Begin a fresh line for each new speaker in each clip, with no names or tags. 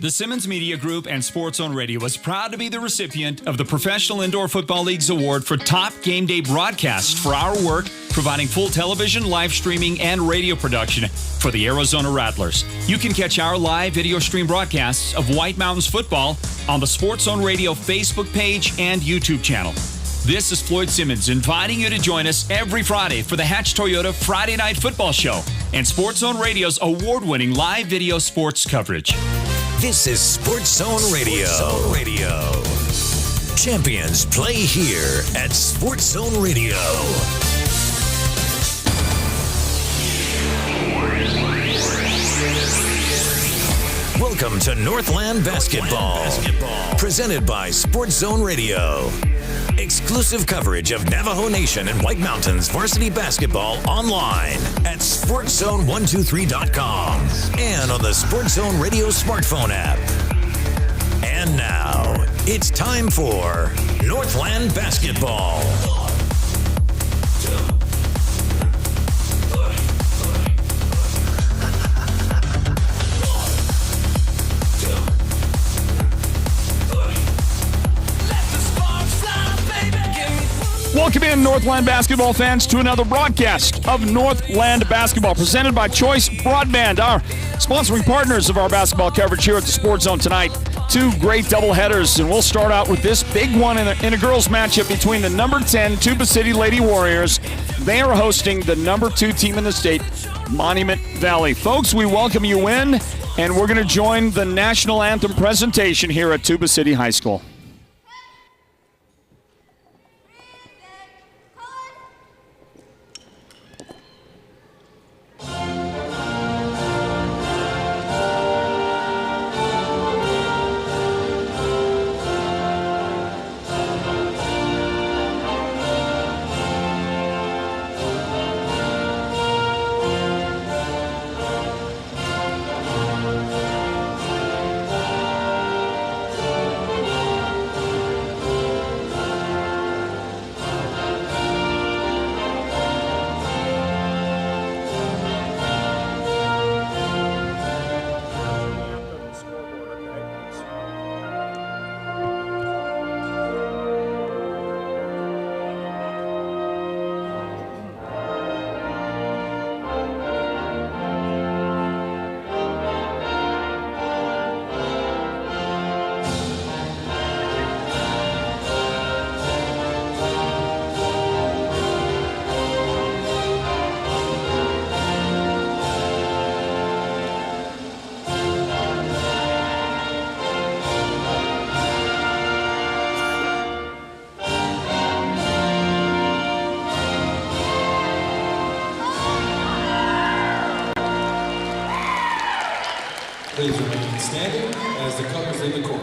The Simmons Media Group and Sports Zone Radio is proud to be the recipient of the Professional Indoor Football League's award for Top Game Day Broadcast for our work providing full television, live streaming, and radio production for the Arizona Rattlers. You can catch our live video stream broadcasts of White Mountains football on the Sports Zone Radio Facebook page and YouTube channel. This is Floyd Simmons inviting you to join us every Friday for the Hatch Toyota Friday Night Football Show and Sports Zone Radio's award-winning live video sports coverage.
This is Sports Zone Radio. Champions play here at Sports Zone Radio. Welcome to Northland Basketball. Presented by Sports Zone Radio. Exclusive coverage of Navajo Nation and White Mountains varsity basketball online at SportsZone123.com and on the Sports Zone Radio smartphone app. And now, it's time for Northland Basketball.
Welcome in, Northland basketball fans, to another broadcast of Northland Basketball, presented by Choice Broadband, our sponsoring partners of our basketball coverage here at the Sports Zone tonight. Two great doubleheaders, and we'll start out with this big one in a girls' matchup between the number 10 Tuba City Lady Warriors. They are hosting the number 2 team in the state, Monument Valley. Folks, we welcome you in, and we're going to join the national anthem presentation here at Tuba City High School.
Please remain standing as the colors in the court.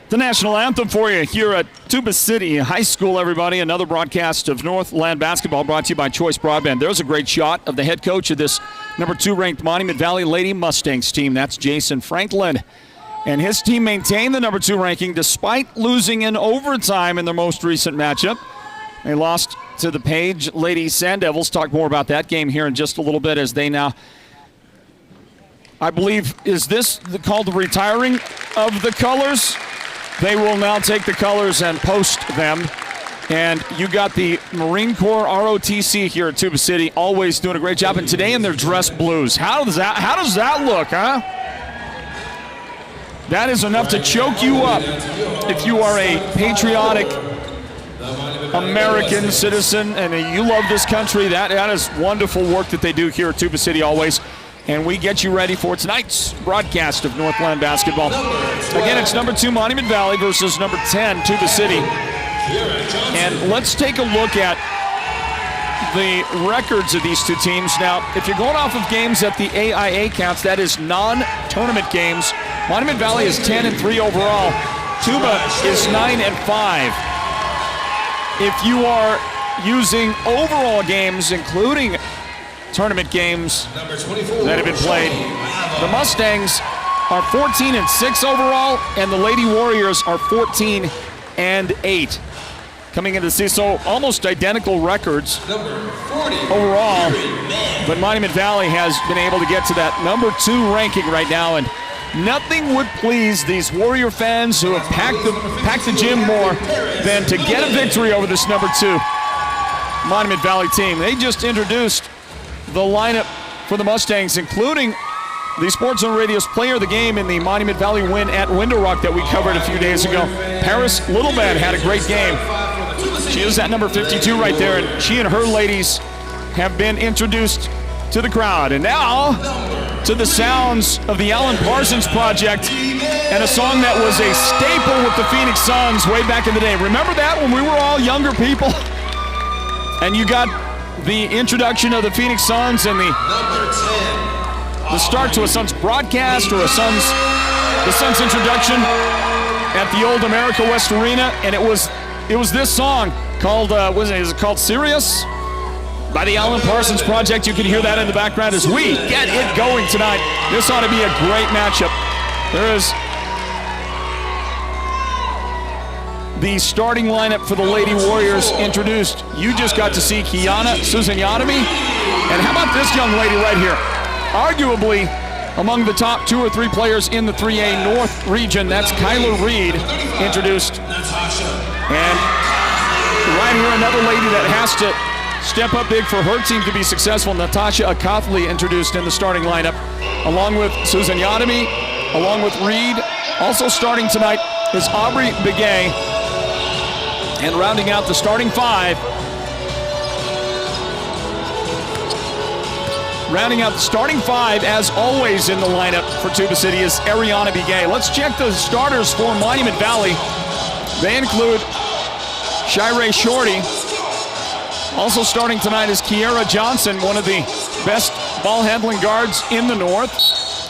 The national anthem for you here at Tuba City High School, everybody. Another broadcast of Northland Basketball brought to you by Choice Broadband. There's a great shot of the head coach of this number 2 ranked Monument Valley Lady Mustangs team. That's Jason Franklin. And his team maintained the number 2 ranking despite losing in overtime in their most recent matchup. They lost to the Page Lady Sand Devils. Talk more about that game here in just a little bit as they now, I believe, is this called the retiring of the colors? They will now take the colors and post them. And you got the Marine Corps ROTC here at Tuba City, always doing a great job. And today in their dress blues. How does that look, huh? That is enough to choke you up if you are a patriotic American citizen and you love this country. That is wonderful work that they do here at Tuba City always. And we get you ready for tonight's broadcast of Northland Basketball. Again, it's number 2 Monument Valley versus number 10 Tuba City. And let's take a look at the records of these two teams. Now, if you're going off of games at the AIA counts, that is non-tournament games. Monument Valley is 10-3 overall. Tuba is 9-5. If you are using overall games, including tournament games that have been played, the Mustangs are 14-6 overall, and the Lady Warriors are 14-8. coming into the season. So almost identical records
Number 40.
overall. But Monument Valley has been able to get to that number 2 ranking right now, and nothing would please these Warrior fans who have packed the gym more than to get a victory over this number 2 Monument Valley team. They just introduced the lineup for the Mustangs, including the Sports Zone Radio's player of the game in the Monument Valley win at Window Rock that we covered a few days ago. Paris Littleman had a great game. She is at number 52 right there, and she and her ladies have been introduced to the crowd. And now to the sounds of the Alan Parsons Project and a song that was a staple with the Phoenix Suns way back in the day. Remember that when we were all younger people? And you got the introduction of the Phoenix Suns and the start to a Suns broadcast or the Suns introduction at the old America West Arena, and it was this song called is it called Sirius by the Alan Parsons Project. You can hear that in the background as we get it going tonight. This ought to be a great matchup. There is the starting lineup for the Lady Warriors introduced. You just got to see Kiana Susanyanami, and how about this young lady right here? Arguably among the top 2 or 3 players in the 3A North region. That's Kyla Reed introduced. And right here, another lady that has to step up big for her team to be successful. Natasha Akathli introduced in the starting lineup, along with Susan Yadami, along with Reed. Also starting tonight is Aubrey Begay. And rounding out the starting 5, as always in the lineup for Tuba City, is Ariana Begay. Let's check the starters for Monument Valley. They include Shirey Shorty. Also starting tonight is Kiera Johnson, one of the best ball handling guards in the North.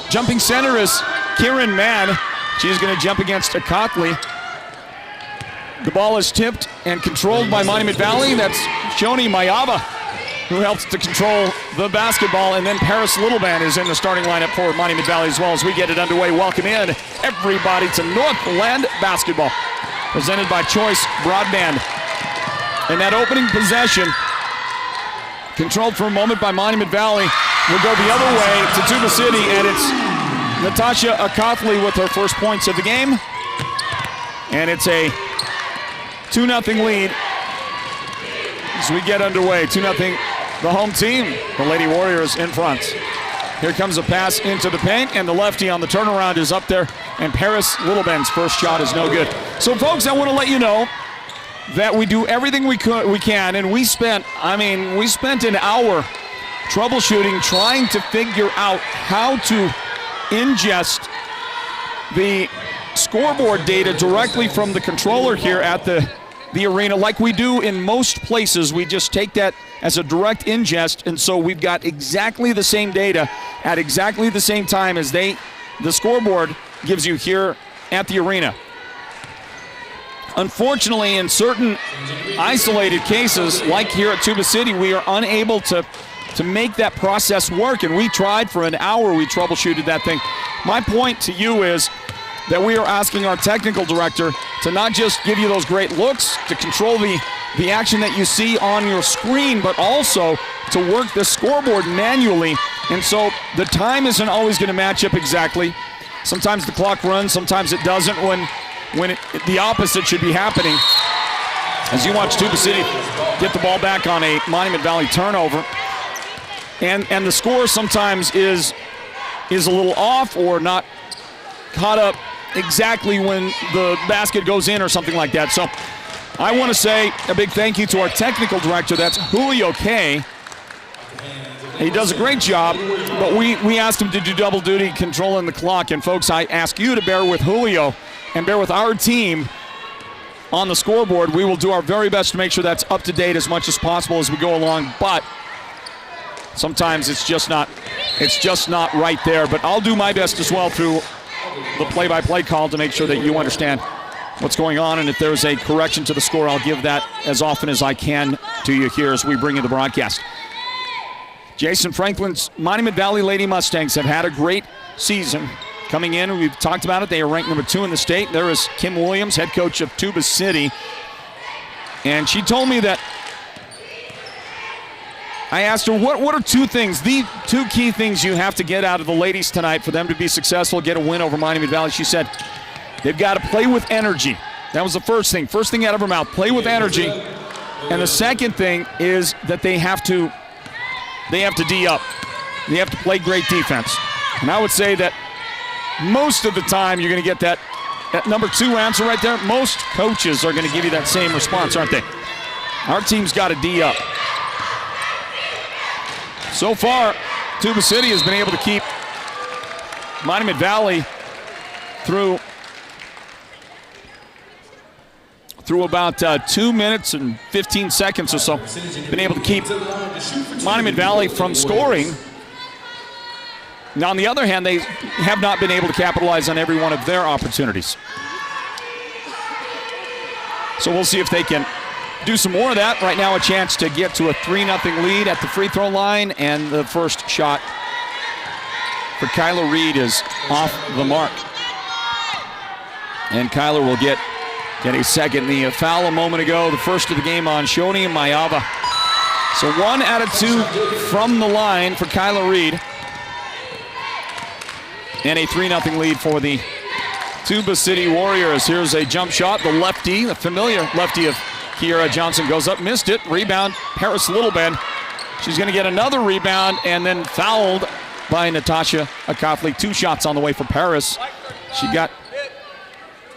Jumping center is Kieran Mann. She's going to jump against Akathli. The ball is tipped and controlled by Monument Valley. That's Shoni Mayaba, who helps to control the basketball. And then Paris Littleman is in the starting lineup for Monument Valley as well. As we get it underway, welcome in everybody to Northland Basketball, presented by Choice Broadband. And that opening possession, controlled for a moment by Monument Valley, will go the other way to Tuba City, and it's Natasha Akathli with her first points of the game. And it's a 2-0 lead as we get underway. 2-0, the home team, the Lady Warriors in front. Here comes a pass into the paint, and the lefty on the turnaround is up there, and Paris Littleman's first shot is no good. So, folks, I want to let you know that we do everything we can, and we spent an hour troubleshooting, trying to figure out how to ingest the scoreboard data directly from the controller here at the arena, like we do in most places. We just take that as a direct ingest, and so we've got exactly the same data at exactly the same time as the scoreboard gives you here at the arena. Unfortunately, in certain isolated cases, like here at Tuba City, we are unable to make that process work, and we tried for an hour. We troubleshooted that thing. My point to you is that we are asking our technical director to not just give you those great looks, to control the action that you see on your screen, but also to work the scoreboard manually. And so the time isn't always going to match up exactly. Sometimes the clock runs, sometimes it doesn't, when the opposite should be happening. As you watch Tuba City get the ball back on a Monument Valley turnover, and the score sometimes is a little off or not caught up exactly when the basket goes in or something like that. So I want to say a big thank you to our technical director. That's Julio K. He does a great job, but we asked him to do double duty controlling the clock. And folks, I ask you to bear with Julio and bear with our team on the scoreboard. We will do our very best to make sure that's up to date as much as possible as we go along, but sometimes it's just not right there. But I'll do my best as well through the play-by-play call to make sure that you understand what's going on, and if there's a correction to the score, I'll give that as often as I can to you here as we bring you the broadcast. Jason Franklin's Monument Valley Lady Mustangs have had a great season. Coming in, we've talked about it, they are ranked number 2 in the state. There is Kim Williams, head coach of Tuba City. And she told me that I asked her, what are two things, the two key things you have to get out of the ladies tonight for them to be successful, get a win over Monument Valley? She said, they've got to play with energy. That was the first thing. First thing out of her mouth, play with energy. And the second thing is that they have to D up. They have to play great defense. And I would say that most of the time you're going to get that number 2 answer right there. Most coaches are going to give you that same response, aren't they? Our team's got to D up. So far, Tuba City has been able to keep Monument Valley through about 2 minutes and 15 seconds or so. Been able to keep Monument Valley from scoring. Now, on the other hand, they have not been able to capitalize on every one of their opportunities. So we'll see if they can do some more of that. Right now, a chance to get to a 3-0 lead at the free throw line, and the first shot for Kyler Reed is off the mark. And Kyler will get a second. The foul a moment ago, the first of the game on Shoni Mayava. So 1 out of 2 from the line for Kyler Reed. And a 3-0 lead for the Tuba City Warriors. Here's a jump shot. The lefty, the familiar lefty of Kiera Johnson, goes up, missed it. Rebound, Paris Littlebend. She's going to get another rebound and then fouled by Natasha Akafli. 2 shots on the way for Paris. She got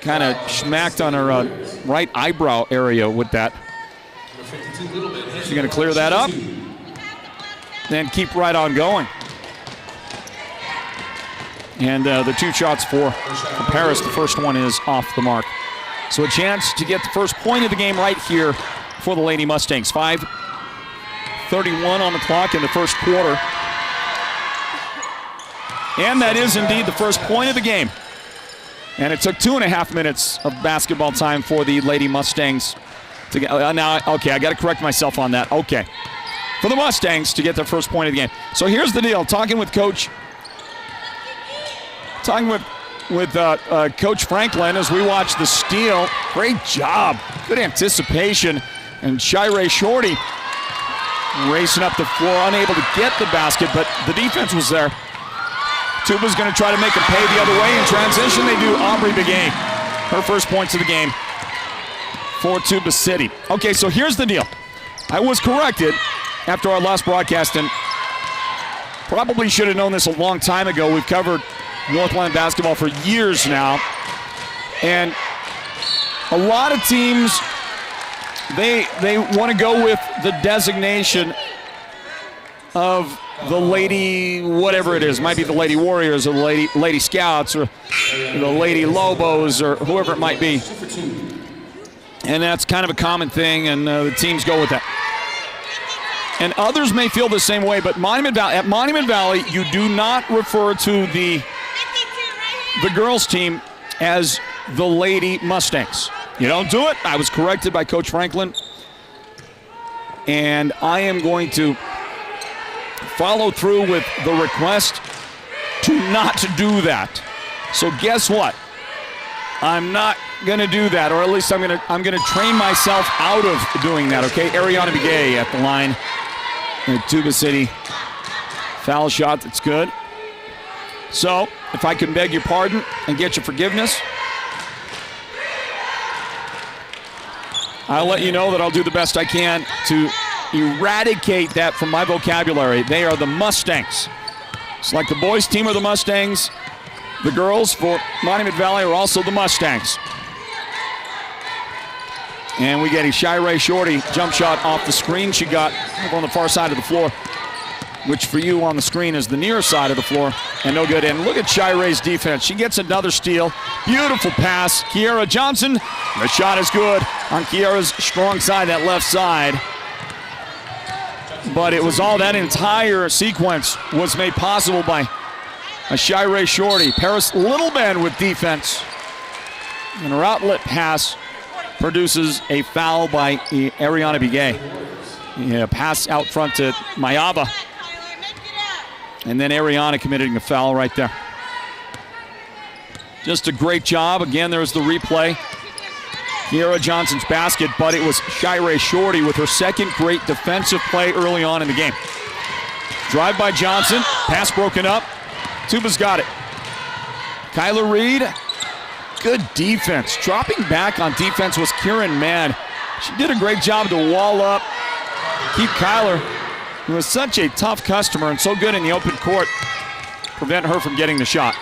kind of smacked on her right eyebrow area with that. She's going to clear that up and keep right on going. And the 2 shots for Paris, the first one is off the mark. So a chance to get the first point of the game right here for the Lady Mustangs. 5:31 on the clock in the first quarter. And that is indeed the first point of the game. And it took 2.5 minutes of basketball time for the Lady Mustangs to get. Now, okay, I got to correct myself on that. Okay. For the Mustangs to get their first point of the game. So here's the deal. Talking with Coach Franklin as we watch the steal. Great job. Good anticipation. And Shirey Shorty racing up the floor, unable to get the basket, but the defense was there. Tuba's going to try to make them pay the other way in transition. They do. Aubrey Begay, her first points of the game for Tuba City. Okay, so here's the deal. I was corrected after our last broadcast, and probably should have known this a long time ago. We've covered Northland basketball for years now, and a lot of teams, they want to go with the designation of the Lady, whatever it is. Might be the Lady Warriors or the Lady Scouts or the Lady Lobos or whoever it might be. And that's kind of a common thing, and the teams go with that. And others may feel the same way, but at Monument Valley, you do not refer to the girls team as the Lady Mustangs. You don't do it. I was corrected by Coach Franklin, and I am going to follow through with the request to not do that. So guess what? I'm not going to do that, or at least I'm going to train myself out of doing that. Okay, Ariana Begay at the line in Tuba City. Foul shot. That's good. So if I can beg your pardon and get your forgiveness, I'll let you know that I'll do the best I can to eradicate that from my vocabulary. They are the Mustangs. It's like the boys' team are the Mustangs. The girls for Monument Valley are also the Mustangs. And we get a Shirey Shorty jump shot off the screen she got on the far side of the floor, which for you on the screen is the near side of the floor, and no good. And look at Shirey's defense. She gets another steal. Beautiful pass. Kiera Johnson, the shot is good on Kiera's strong side, that left side. But it was all, that entire sequence was made possible by a Shirey Shorty. Paris Littlebend with defense. And her outlet pass produces a foul by Ariana Begay. Yeah, pass out front to Mayava. And then Ariana committing a foul right there. Just a great job. Again, there's the replay. Kiara Johnson's basket, but it was Shirey Shorty with her second great defensive play early on in the game. Drive by Johnson, pass broken up. Tuba's got it. Kyler Reed, good defense. Dropping back on defense was Kieran Mann. She did a great job to wall up, keep Kyler, who was such a tough customer and so good in the open court, prevent her from getting the shot.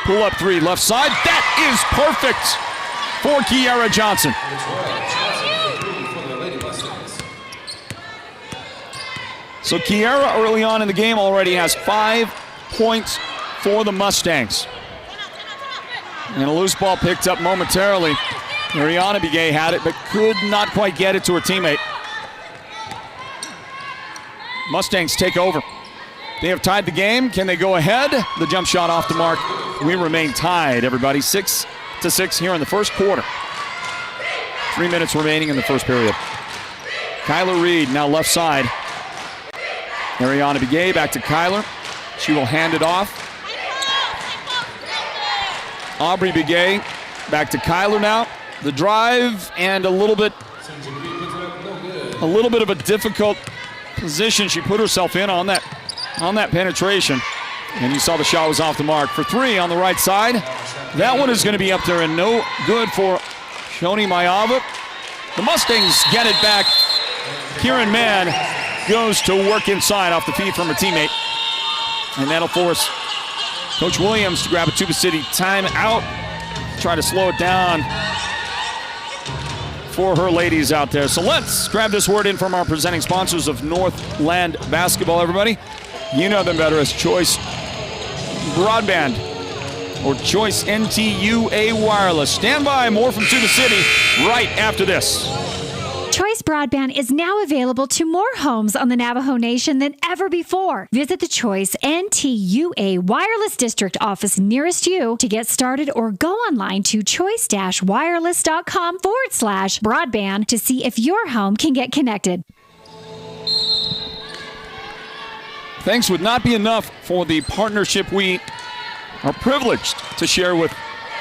Pull up three, left side. That is perfect for Kiara Johnson. So Kiara early on in the game already has 5 points for the Mustangs. And a loose ball picked up momentarily. Ariana Begay had it, but could not quite get it to her teammate. Mustangs take over. They have tied the game. Can they go ahead? The jump shot off the mark. We remain tied, everybody. 6-6 here in the first quarter. 3 minutes remaining in the first period. Kyler Reed now left side. Ariana Begay back to Kyler. She will hand it off. Aubrey Begay back to Kyler now. The drive and a little bit of a difficult position she put herself in on that penetration. And you saw the shot was off the mark. For three on the right side. That one is going to be up there and no good for Shoni Mayava. The Mustangs get it back. Kieran Mann goes to work inside off the feed from her teammate. And that'll force Coach Williams to grab a Tuba City timeout. Try to slow it down for her ladies out there. So let's grab this word in from our presenting sponsors of Northland Basketball, everybody. You know them better as Choice Broadband or Choice NTUA Wireless. Stand by, more from Tuba City right after this.
Choice Broadband is now available to more homes on the Navajo Nation than ever before. Visit the Choice NTUA Wireless District office nearest you to get started or go online to choice-wireless.com/broadband to see if your home can get connected.
Thanks would not be enough for the partnership we are privileged to share with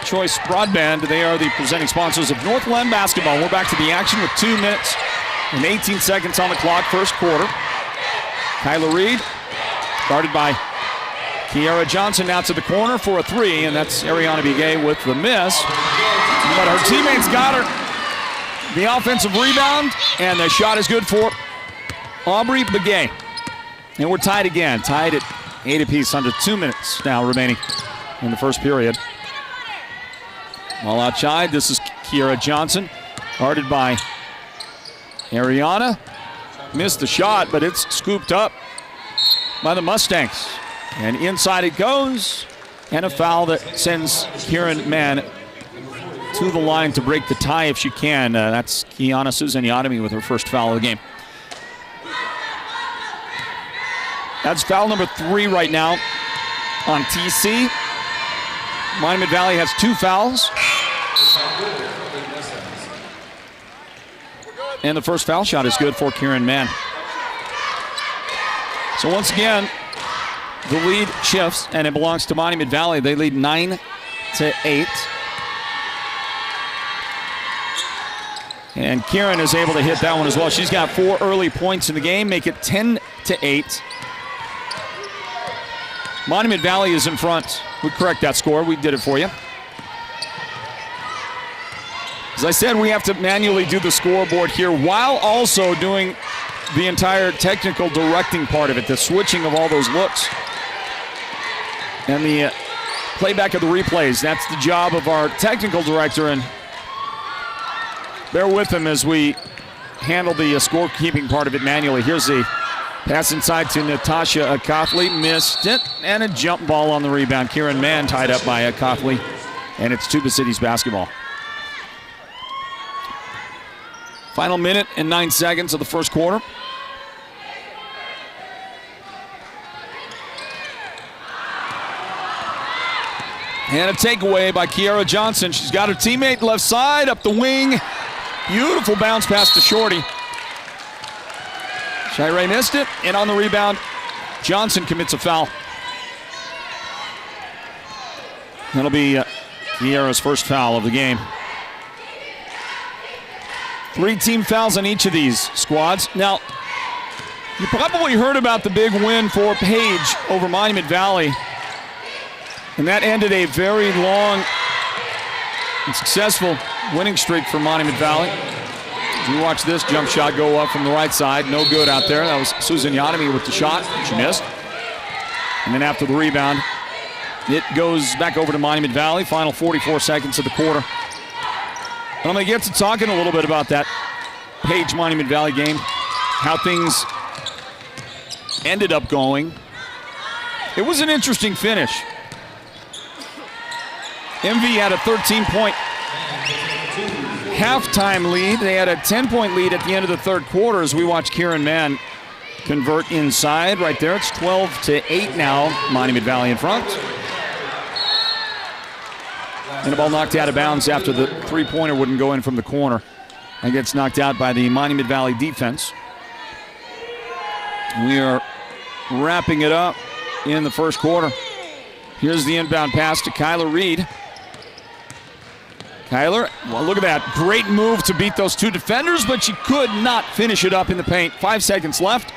Choice Broadband. They are the presenting sponsors of Northland Basketball. We're back to the action with 2 minutes and 18 seconds on the clock, first quarter. Kyler Reed, guarded by Kiara Johnson, now to the corner for a three, and that's Ariana Begay with the miss. But her teammates got her the offensive rebound, and the shot is good for Aubrey Begay. And we're tied again, tied at 8 apiece, under 2 minutes now remaining in the first period. All outside, this is Kiara Johnson, guarded by Ariana. Missed the shot, but it's scooped up by the Mustangs. And inside it goes, and a foul that sends Kieran Mann to the line to break the tie if she can. That's Kiana Suzanyotomi with her first foul of the game. That's foul number 3 right now on TC. Monument Valley has 2 fouls. And the first foul shot is good for Kieran Mann. So once again, the lead shifts, and it belongs to Monument Valley. They lead 9-8. And Kieran is able to hit that one as well. She's got 4 early points in the game, make it 10-8. Monument Valley is in front. We correct that score. We did it for you. As I said, we have to manually do the scoreboard here while also doing the entire technical directing part of it, the switching of all those looks. And the playback of the replays. That's the job of our technical director, and bear with him as we handle the scorekeeping part of it manually. Here's the pass inside to Natasha Akafli, missed it, and a jump ball on the rebound. Kieran Mann tied up by Akafli, and it's Tuba City's basketball. Final minute and 9 seconds of the first quarter. And a takeaway by Kiara Johnson. She's got her teammate left side, up the wing. Beautiful bounce pass to Shorty. Shirey missed it, and on the rebound, Johnson commits a foul. That'll be Kiara's first foul of the game. 3 team fouls on each of these squads. Now, you probably heard about the big win for Page over Monument Valley. And that ended a very long and successful winning streak for Monument Valley. You watch this jump shot go up from the right side. No good out there. That was Susan Yanami with the shot. She missed. And then after the rebound, it goes back over to Monument Valley. Final 44 seconds of the quarter. And I'm going to get to talking a little bit about that Page Monument Valley game, how things ended up going. It was an interesting finish. MV had a 13-point halftime lead. They had a 10-point lead at the end of the third quarter as we watch Kieran Mann convert inside. Right there, it's 12-8 now. Monument Valley in front. And the ball knocked out of bounds after the three-pointer wouldn't go in from the corner. And gets knocked out by the Monument Valley defense. We are wrapping it up in the first quarter. Here's the inbound pass to Kyler Reed. Kyler, well, look at that. Great move to beat those two defenders, but she could not finish it up in the paint. 5 seconds left.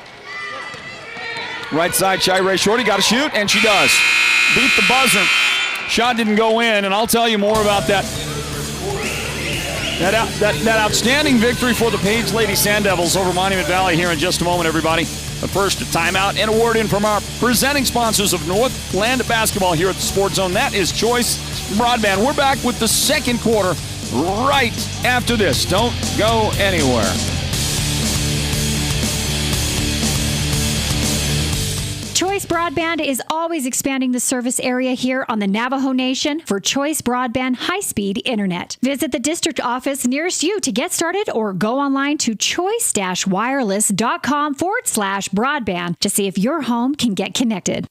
Right side, Shirey Shorty got to shoot, and she does. Beat the buzzer. Shot didn't go in, and I'll tell you more about that. That outstanding victory for the Page Lady Sand Devils over Monument Valley here in just a moment, everybody. But first, a timeout and a word in from our presenting sponsors of Northland Basketball here at the Sports Zone. That is Choice Broadband. We're back with the second quarter right after this. Don't go anywhere.
Choice Broadband is always expanding the service area here on the Navajo Nation for Choice Broadband high-speed internet. Visit the district office nearest you to get started or go online to choice-wireless.com/broadband to see if your home can get connected.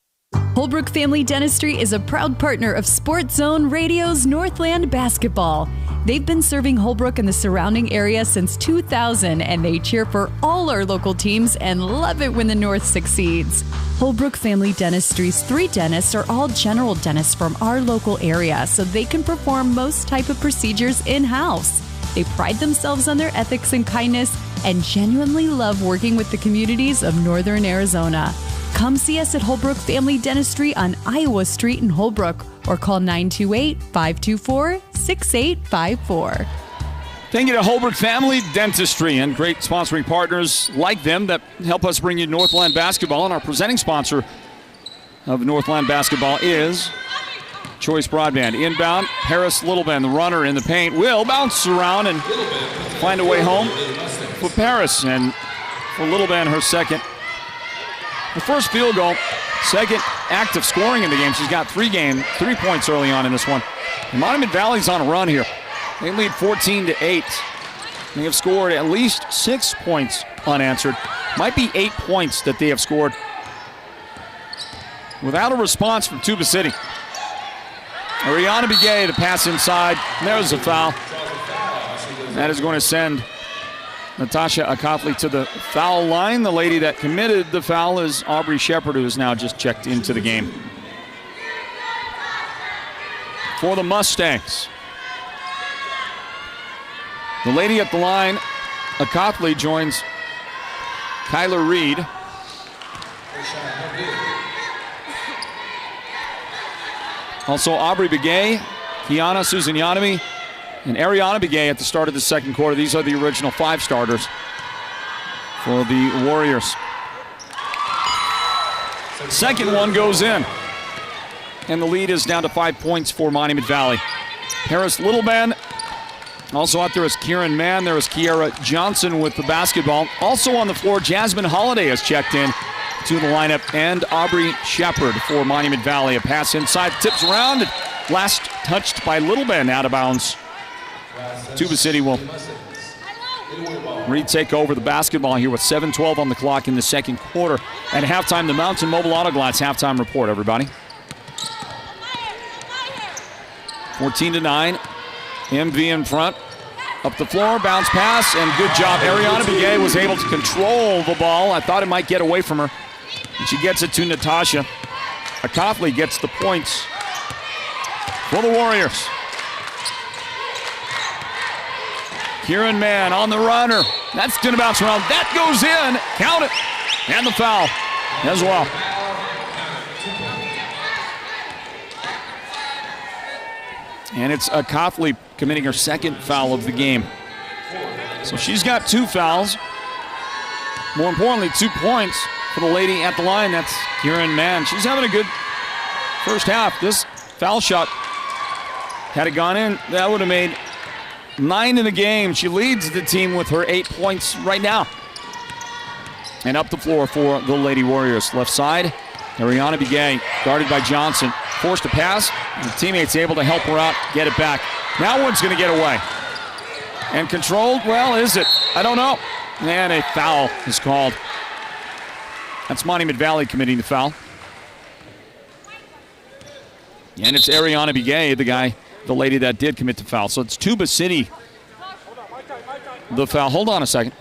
Holbrook Family Dentistry is a proud partner of Sports Zone Radio's Northland Basketball. They've been serving Holbrook and the surrounding area since 2000, and they cheer for all our local teams and love it when the North succeeds. Holbrook Family Dentistry's 3 dentists are all general dentists from our local area, so they can perform most type of procedures in-house. They pride themselves on their ethics and kindness and genuinely love working with the communities of Northern Arizona. Come see us at Holbrook Family Dentistry on Iowa Street in Holbrook or call 928-524-6854.
Thank you to Holbrook Family Dentistry and great sponsoring partners like them that help us bring you Northland Basketball. And our presenting sponsor of Northland Basketball is Choice Broadband. Inbound, Harris Littleben, the runner in the paint, will bounce around and find a way home for Paris. And for Littleben, her second. The first field goal, second act of scoring in the game. She's got 3 points early on in this one. And Monument Valley's on a run here. They lead 14-8. They have scored at least 6 points unanswered. Might be 8 points that they have scored without a response from Tuba City. Ariana Begay, the pass inside. There's a foul. That is going to send Natasha Akatli to the foul line. The lady that committed the foul is Aubrey Shepard, who has now just checked into the game. For the Mustangs, the lady at the line, Akatli, joins Kyler Reed. Also Aubrey Begay, Kiana Susan Yanami, and Ariana Begay at the start of the second quarter. These are the original 5 starters for the Warriors. Second one goes in. And the lead is down to 5 points for Monument Valley. Harris Littleben. Also out there is Kieran Mann. There is Kiara Johnson with the basketball. Also on the floor, Jasmine Holiday has checked in to the lineup. And Aubrey Shepard for Monument Valley. A pass inside, tips around. Last touched by Littleben, out of bounds. Tuba City will retake over the basketball here with 7:12 on the clock in the second quarter. At halftime, the Mountain Mobile Auto Glass halftime report, everybody. 14-9. MV in front. Up the floor, bounce pass, and good job. Ariana Begay was able to control the ball. I thought it might get away from her. And she gets it to Natasha. Akatli gets the points for the Warriors. Kieran Mann on the runner. That's going to bounce around. That goes in. Count it. And the foul as well. And it's Coughley committing her second foul of the game. So she's got 2 fouls. More importantly, 2 points for the lady at the line. That's Kieran Mann. She's having a good first half. This foul shot, had it gone in, that would have made 9 in the game. She leads the team with her 8 points right now. And up the floor for the Lady Warriors. Left side, Ariana Begay, guarded by Johnson. Forced to pass, and the teammates able to help her out, get it back. Now one's going to get away. And controlled, well, is it? I don't know. And a foul is called. That's Monument Valley committing the foul. And it's Ariana Begay, the lady that did commit the foul. So it's Tuba City, the foul. Hold on a second.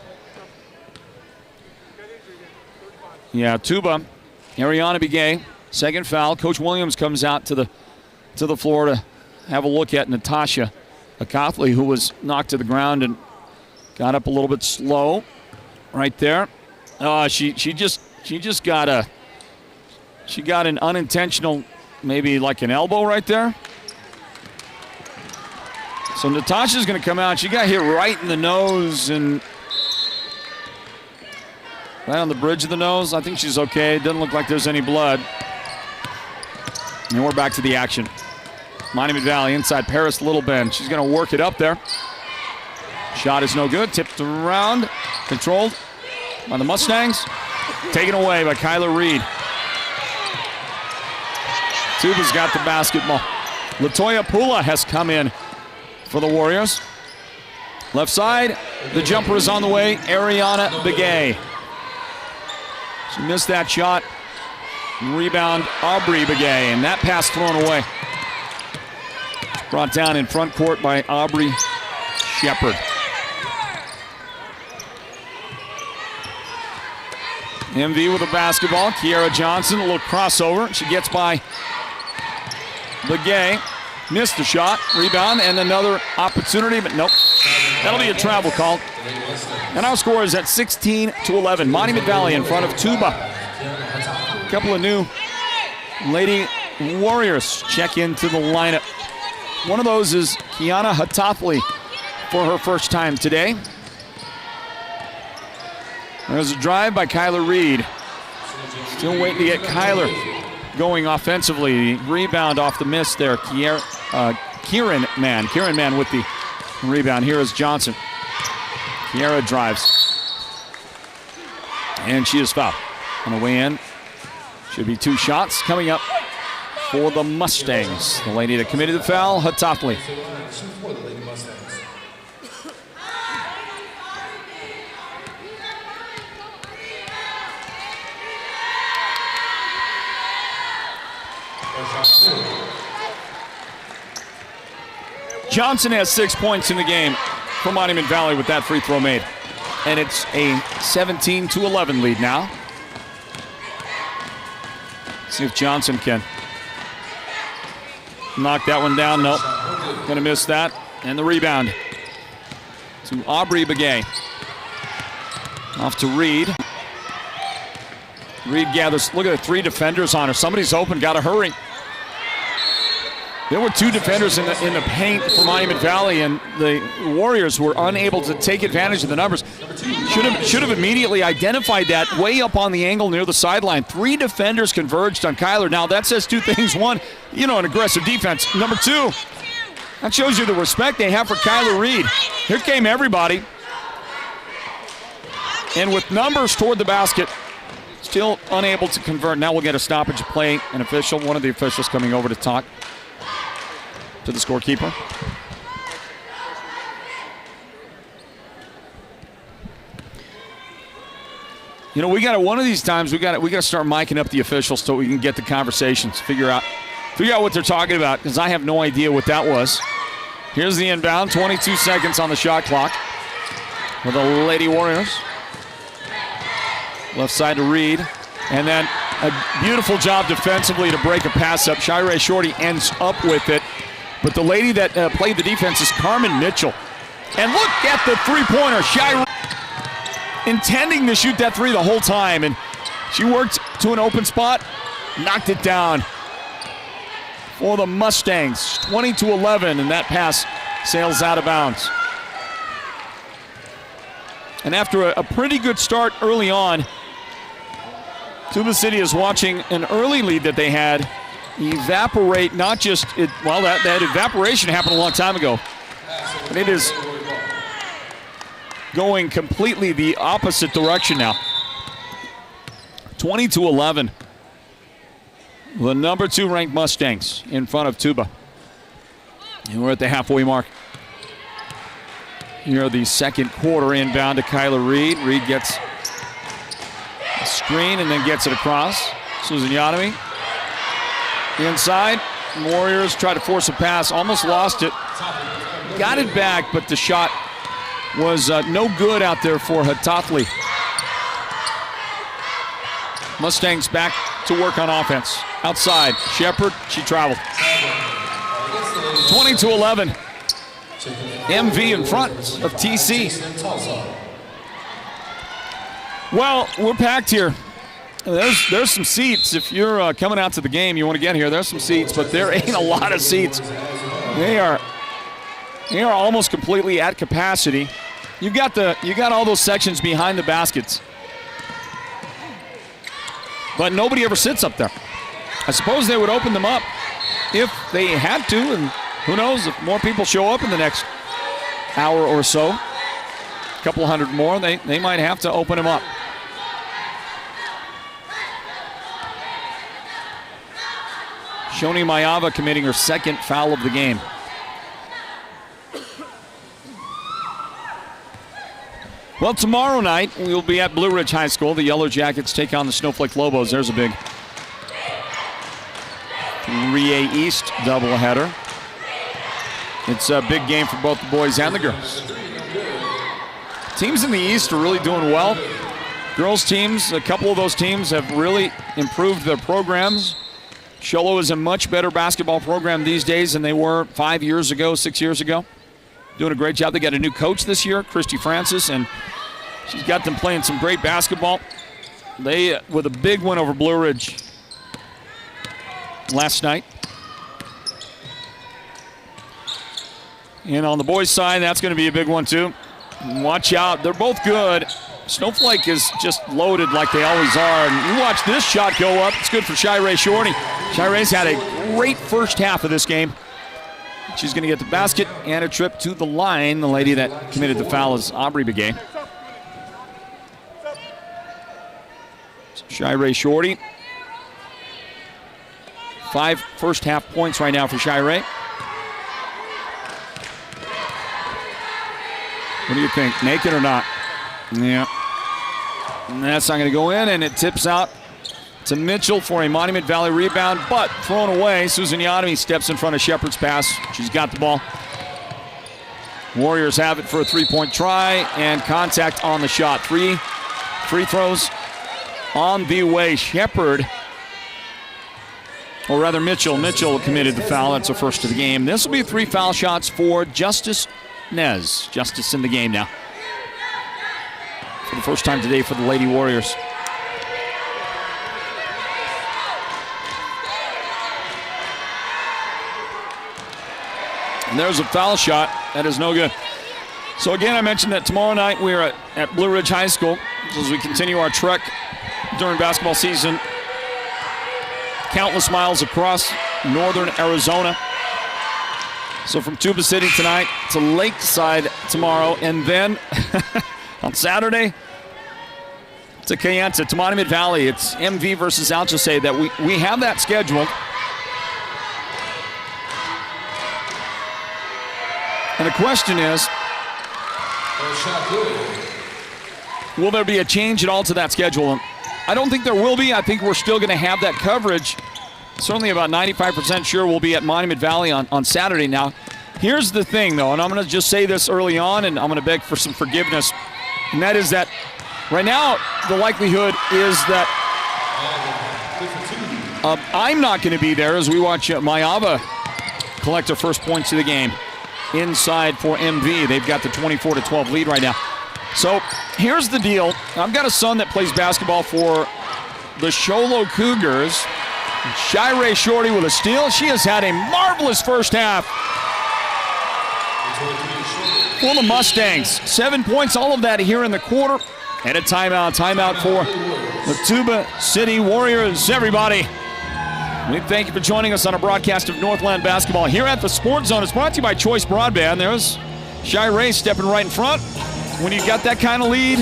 Yeah, Tuba, Ariana Begay, second foul. Coach Williams comes out to the floor to have a look at Natasha Coughley, who was knocked to the ground and got up a little bit slow right there. She got an unintentional, maybe like an elbow right there. So Natasha's going to come out. She got hit right in the nose and right on the bridge of the nose. I think she's okay. Doesn't look like there's any blood. And we're back to the action. Monument Valley inside Paris Little Bend. She's going to work it up there. Shot is no good. Tipped around. Controlled by the Mustangs. Taken away by Kyler Reed. Tuba's got the basketball. Latoya Pula has come in for the Warriors. Left side, the jumper is on the way. Ariana Begay. She missed that shot. Rebound, Aubrey Begay, and that pass thrown away. Brought down in front court by Aubrey Shepard. MV with the basketball. Kiara Johnson, a little crossover. She gets by Begay. Missed the shot. Rebound and another opportunity, but nope. That'll be a travel call. And our score is at 16-11. Monument Valley in front of Tuba. A couple of new Lady Warriors check into the lineup. One of those is Kiana Hatafli for her first time today. There's a drive by Kyler Reed. Still waiting to get Kyler going offensively. Rebound off the miss there. Kieran Mann with the rebound. Here is Johnson. Kiara drives. And she is fouled. On the way in. Should be 2 shots coming up for the Mustangs. The lady that committed the foul, Hatafli. Johnson has 6 points in the game for Monument Valley with that free throw made. And it's a 17-11 lead now. See if Johnson can knock that one down. Nope. Gonna miss that. And the rebound to Aubrey Begay. Off to Reed. Reed gathers. Look at the 3 defenders on her. Somebody's open. Gotta hurry. There were 2 defenders in the paint for Monument Valley, and the Warriors were unable to take advantage of the numbers. Should have immediately identified that way up on the angle near the sideline. 3 defenders converged on Kyler. Now that says 2 things. 1, an aggressive defense. Number 2, that shows you the respect they have for Kyler Reed. Here came everybody. And with numbers toward the basket, still unable to convert. Now we'll get a stoppage play. An official, one of the officials coming over to talk to the scorekeeper. We got one of these times we got to start miking up the officials so we can get the conversations, figure out what they're talking about, because I have no idea what that was. Here's the inbound, 22 seconds on the shot clock for the Lady Warriors. Left side to Reed, and then a beautiful job defensively to break a pass up. Shirey Shorty ends up with it. But the lady that played the defense is Carmen Mitchell. And look at the three-pointer. Shai intending to shoot that three the whole time, and she worked to an open spot, knocked it down for the Mustangs. 20-11, and that pass sails out of bounds. And after a pretty good start early on, Tuba City is watching an early lead that they had evaporate. Not just, that evaporation happened a long time ago. And it is going completely the opposite direction now. 20-11. The number 2 ranked Mustangs in front of Tuba. And we're at the halfway mark. Here, the second quarter inbound to Kyler Reed. Reed gets a screen and then gets it across. Susan Yadami. Inside. Warriors try to force a pass. Almost lost it. Got it back, but the shot was no good out there for Hatathli. Mustangs back to work on offense. Outside. Shepard, she traveled. 20-11. MV in front of TC. Well, we're packed here. There's some seats. If you're coming out to the game, you want to get here, there's some seats, but there ain't a lot of seats. They are almost completely at capacity. You got all those sections behind the baskets, but nobody ever sits up there. I suppose they would open them up if they had to, and who knows if more people show up in the next hour or so. A couple hundred more, they might have to open them up. Shoni Mayava committing her second foul of the game. Well, tomorrow night we'll be at Blue Ridge High School. The Yellow Jackets take on the Snowflake Lobos. There's a big 3A East doubleheader. It's a big game for both the boys and the girls. Teams in the East are really doing well. Girls teams, a couple of those teams have really improved their programs. Sholo is a much better basketball program these days than they were 5 years ago, 6 years ago. Doing a great job. They got a new coach this year, Christy Francis, and she's got them playing some great basketball. They, with a big win over Blue Ridge last night. And on the boys' side, that's going to be a big one too. Watch out, they're both good. Snowflake is just loaded like they always are. And you watch this shot go up. It's good for Shirey Shorty. Shirey's had a great first half of this game. She's going to get the basket and a trip to the line. The lady that committed the foul is Aubrey Begay. So Shirey Shorty. 5 first half points right now for Shirey. What do you think? Naked or not? Yeah. And that's not going to go in, and it tips out to Mitchell for a Monument Valley rebound, but thrown away. Susan Yadami steps in front of Shepard's pass. She's got the ball. Warriors have it for a three-point try, and contact on the shot. 3 free throws on the way. Shepard, or rather Mitchell committed the foul. That's the first of the game. This will be 3 foul shots for Justice Nez. Justice in the game now. For the first time today for the Lady Warriors. And there's a foul shot. That is no good. So again, I mentioned that tomorrow night we're at Blue Ridge High School as we continue our trek during basketball season. Countless miles across northern Arizona. So from Tuba City tonight to Lakeside tomorrow, and then on Saturday to Kayenta, to Monument Valley. It's MV versus Alchese that we have that scheduled. And the question is, will there be a change at all to that schedule? And I don't think there will be. I think we're still going to have that coverage. Certainly about 95% sure we'll be at Monument Valley on Saturday. Now, here's the thing, though, and I'm going to just say this early on, and I'm going to beg for some forgiveness, and that is that right now the likelihood is that I'm not going to be there as we watch Mayava collect her first points of the game. inside for MV. They've got the 24-12 lead right now. So here's the deal. I've got a son that plays basketball for the Sholo Cougars. Shirey Shorty with a steal. She has had a marvelous first half for the Mustangs. 7 points, all of that here in the quarter. And a timeout. Timeout for the Tuba City Warriors. Everybody, we thank you for joining us on a broadcast of Northland basketball here at the Sports Zone. It's brought to you by Choice Broadband. There's Shirey stepping right in front. When you got that kind of lead,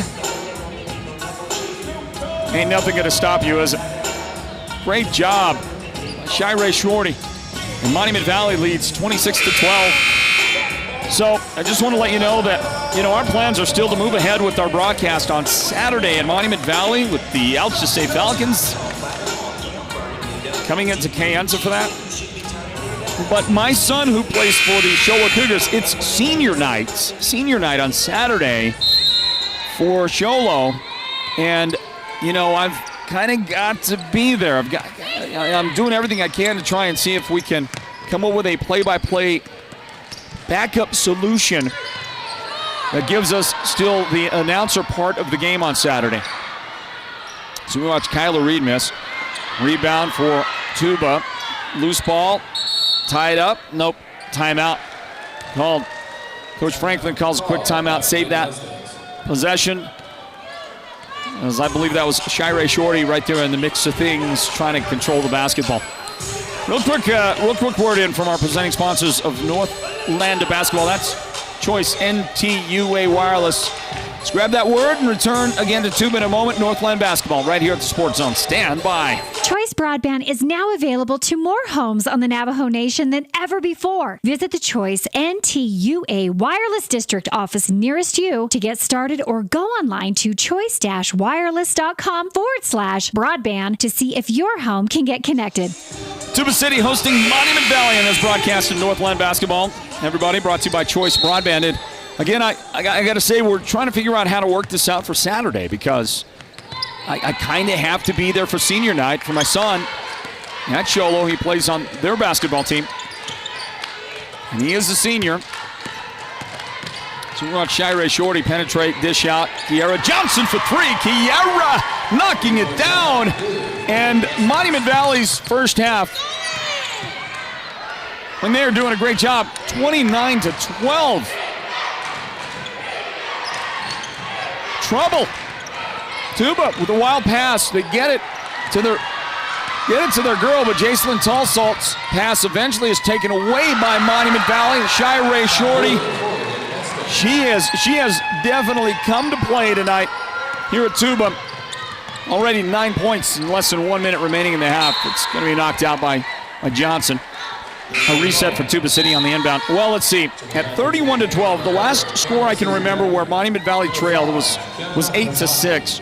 ain't nothing going to stop you, is it? Great job, Shirey Shorty. And Monument Valley leads 26-12. So I just want to let you know that, our plans are still to move ahead with our broadcast on Saturday in Monument Valley with the Alchese Falcons coming into Kayenza for that. But my son, who plays for the Sholo Cougars, it's senior night on Saturday for Sholo. And, I've kind of got to be there. I'm doing everything I can to try and see if we can come up with a play-by-play backup solution that gives us still the announcer part of the game on Saturday. So we watch Kyler Reed miss. Rebound for Tuba. Loose ball. Tied up. Nope. Timeout called. Coach Franklin calls a quick timeout. Save that possession. As I believe that was Shirey Shorty right there in the mix of things, trying to control the basketball. Real quick word in from our presenting sponsors of Northland basketball. That's Choice NTUA Wireless. Let's grab that word and return again to Tuba in a moment. Northland basketball right here at the Sports Zone. Stand by.
Choice Broadband is now available to more homes on the Navajo Nation than ever before. Visit the Choice NTUA Wireless District office nearest you to get started, or go online to choice-wireless.com/broadband to see if your home can get connected.
Tuba City hosting Monument Valley in this broadcast of Northland basketball. Everybody, brought to you by Choice Broadband. And again, I got to say, we're trying to figure out how to work this out for Saturday, because I kind of have to be there for senior night for my son at Sholo. He plays on their basketball team, and he is a senior. So we watch Shirey Shorty penetrate, dish out. Kiara Johnson for three. Kiara knocking it down. And Monument Valley's first half, when they are doing a great job, 29-12. Trouble. Tuba with a wild pass. They get it to their girl, but Jacelyn Tallsalt's pass eventually is taken away by Monument Valley. Shirey Shorty. She has definitely come to play tonight here at Tuba. Already 9 points in less than 1 minute remaining in the half. It's going to be knocked out by Johnson. A reset for Tuba City on the inbound. Well, let's see. At 31-12, the last score I can remember where Monument Valley trailed was 8-6.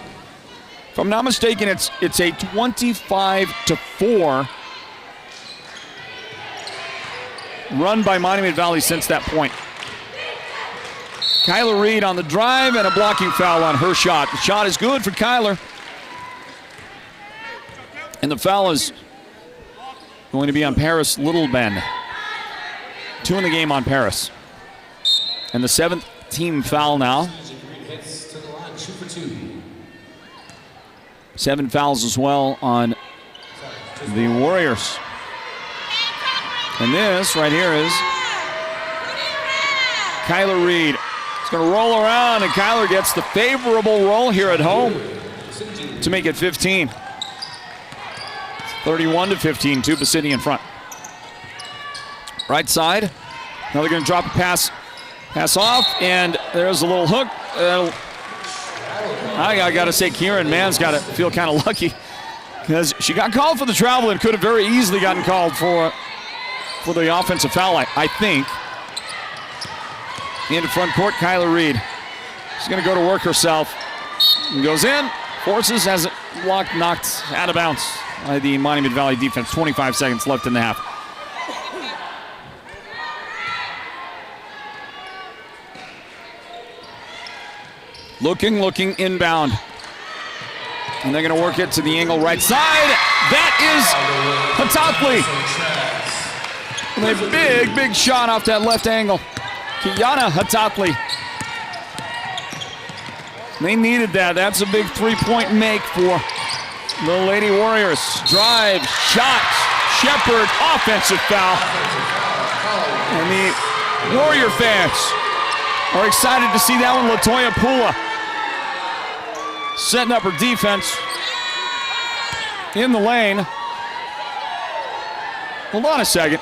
If I'm not mistaken, it's a 25-4 run by Monument Valley since that point. Kyler Reed on the drive and a blocking foul on her shot. The shot is good for Kyler. And the foul is going to be on Paris Littleben. 2 in the game on Paris. And the 7th team foul now. 7 fouls as well on the Warriors. And this right here is Kyler Reed. He's going to roll around, and Kyler gets the favorable roll here at home to make it 15. 31-15, Tuba City in front. Right side. Now they're going to drop a pass off, and there's a little hook. I got to say, Kieran Mann's got to feel kind of lucky, because she got called for the travel and could have very easily gotten called for the offensive foul, I think. Into front court, Kyler Reed. She's going to go to work herself. And goes in, forces, has it blocked, knocked out of bounds by the Monument Valley defense. 25 seconds left in the half. Looking inbound. And they're going to work it to the angle right side. That is Hatakli. A big shot off that left angle. Kiana Hatatli. They needed that. That's a big three-point make for the Lady Warriors. Drive, shot, Shepherd, offensive foul. And the Warrior fans are excited to see that one. Latoya Pula setting up her defense in the lane. Hold on a second.